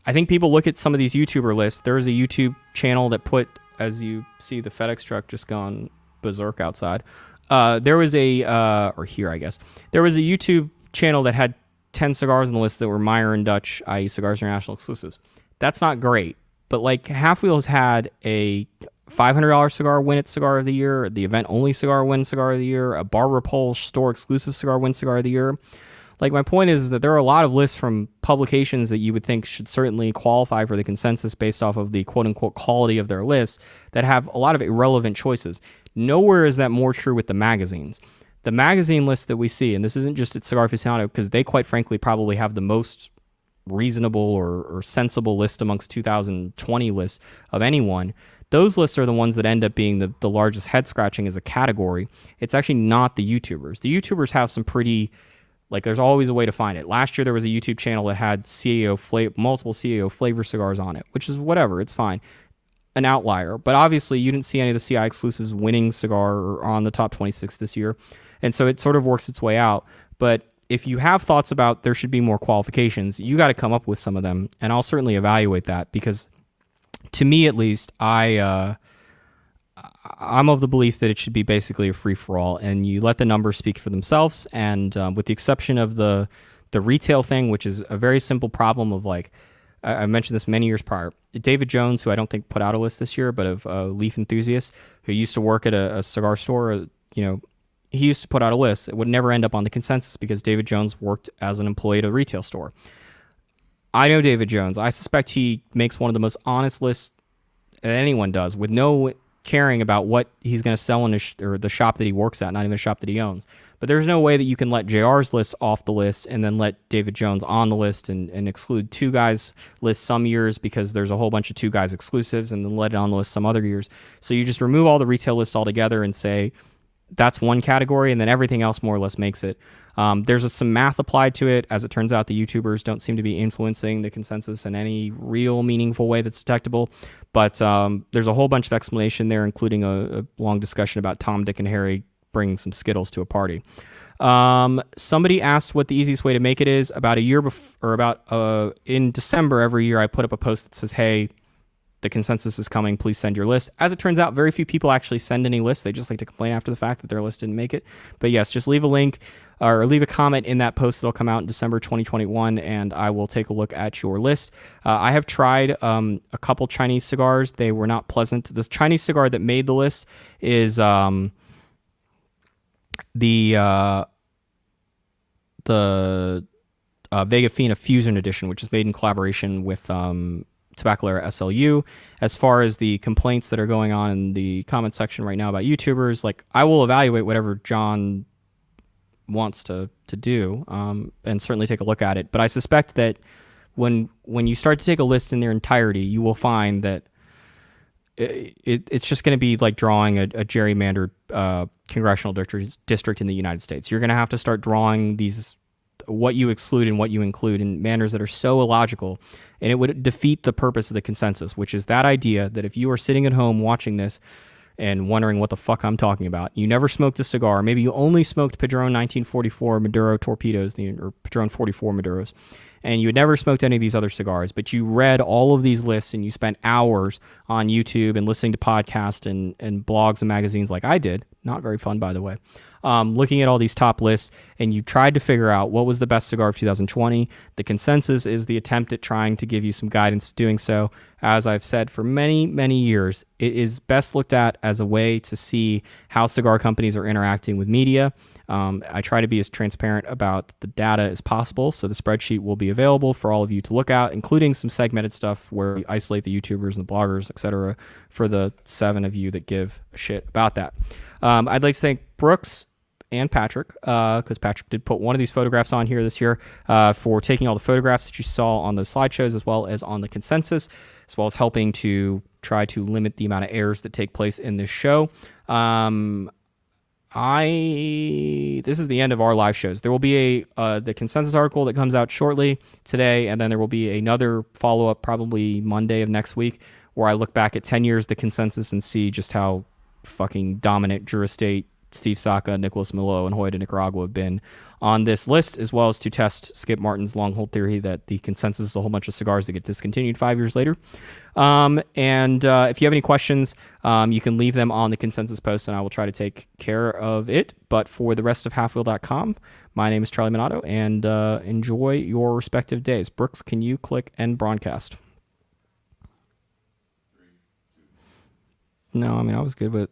I think people look at some of these YouTuber lists. There's a YouTube channel that put, as you see the FedEx truck just gone berserk outside. There was or here, I guess. There was a YouTube channel that had 10 cigars on the list that were Meyer and Dutch, i.e. Cigars International exclusives. That's not great. But like Half Wheels had a $500 cigar win it cigar of the year, the event only cigar win cigar of the year, a Barbara Pole store exclusive cigar win cigar of the year. Like, my point is that there are a lot of lists from publications that you would think should certainly qualify for the consensus based off of the quote-unquote quality of their list that have a lot of irrelevant choices. Nowhere is that more true with the magazines. The magazine list that we see, and this isn't just at Cigar Aficionado, because they quite frankly probably have the most reasonable or sensible list amongst 2020 lists of anyone. Those lists are the ones that end up being the largest head-scratching as a category. It's actually not the YouTubers. The YouTubers have some pretty... Like, there's always a way to find it. Last year, there was a YouTube channel that had multiple CAO flavor cigars on it, which is whatever. It's fine. An outlier. But obviously, you didn't see any of the CI exclusives winning cigar or on the top 26 this year. And so it sort of works its way out. But if you have thoughts about there should be more qualifications, you got to come up with some of them. And I'll certainly evaluate that, because to me, at least, I'm of the belief that it should be basically a free-for-all, and you let the numbers speak for themselves. And with the exception of the retail thing, which is a very simple problem of, like, I mentioned this many years prior. David Jones, who I don't think put out a list this year, but of leaf enthusiasts who used to work at a cigar store, he used to put out a list. It would never end up on the consensus because David Jones worked as an employee at a retail store. I know David Jones. I suspect he makes one of the most honest lists that anyone does, with no caring about what he's going to sell in the shop that he works at, not even a shop that he owns. But there's no way that you can let JR's list off the list and then let David Jones on the list and exclude two guys list some years because there's a whole bunch of two guys exclusives, and then let it on the list some other years. So you just remove all the retail lists altogether and say that's one category, and then everything else more or less makes it. There's some math applied to it. As it turns out, the YouTubers don't seem to be influencing the consensus in any real meaningful way that's detectable. But there's a whole bunch of explanation there, including a long discussion about Tom, Dick, and Harry bringing some Skittles to a party. Somebody asked what the easiest way to make it is. About a year before, or about in December every year, I put up a post that says, "Hey, the consensus is coming. Please send your list." As it turns out, very few people actually send any lists. They just like to complain after the fact that their list didn't make it. But yes, just leave a link or leave a comment in that post that'll come out in December 2021, and I will take a look at your list. I have tried a couple Chinese cigars. They were not pleasant. This Chinese cigar that made the list is the Vega Fina Fusion Edition, which is made in collaboration with Tabacalera SLU. As far as the complaints that are going on in the comment section right now about YouTubers, like, I will evaluate whatever John wants to do, and certainly take a look at it. But I suspect that when you start to take a list in their entirety, you will find that it's just going to be like drawing a gerrymandered congressional district in the United States. You're going to have to start drawing these, what you exclude and what you include, in manners that are so illogical, and it would defeat the purpose of the consensus, which is that idea that if you are sitting at home watching this and wondering what the fuck I'm talking about, you never smoked a cigar, maybe you only smoked Padron 1944 Maduro Torpedoes, or Padron 44 Maduros, and you had never smoked any of these other cigars, but you read all of these lists and you spent hours on YouTube and listening to podcasts and blogs and magazines like I did, not very fun, by the way, looking at all these top lists, and you tried to figure out what was the best cigar of 2020. The consensus is the attempt at trying to give you some guidance doing so. As I've said for many, many years, it is best looked at as a way to see how cigar companies are interacting with media. I try to be as transparent about the data as possible, so the spreadsheet will be available for all of you to look at, including some segmented stuff where we isolate the YouTubers and the bloggers, etc., for the 7 of you that give a shit about that. I'd like to thank Brooks and Patrick, because Patrick did put one of these photographs on here this year, for taking all the photographs that you saw on those slideshows, as well as on the consensus, as well as helping to try to limit the amount of errors that take place in this show. This is the end of our live shows. There will be the consensus article that comes out shortly today, and then there will be another follow-up probably Monday of next week, where I look back at 10 years of the consensus and see just how fucking dominant Drew Estate, Steve Saka, Nicholas Milo, and Hoya de Nicaragua have been on this list, as well as to test Skip Martin's long-hold theory that the consensus is a whole bunch of cigars that get discontinued 5 years later. If you have any questions, you can leave them on the consensus post, and I will try to take care of it. But for the rest of halfwheel.com, my name is Charlie Minato, and enjoy your respective days. Brooks, can you click end broadcast? No, I mean, I was good with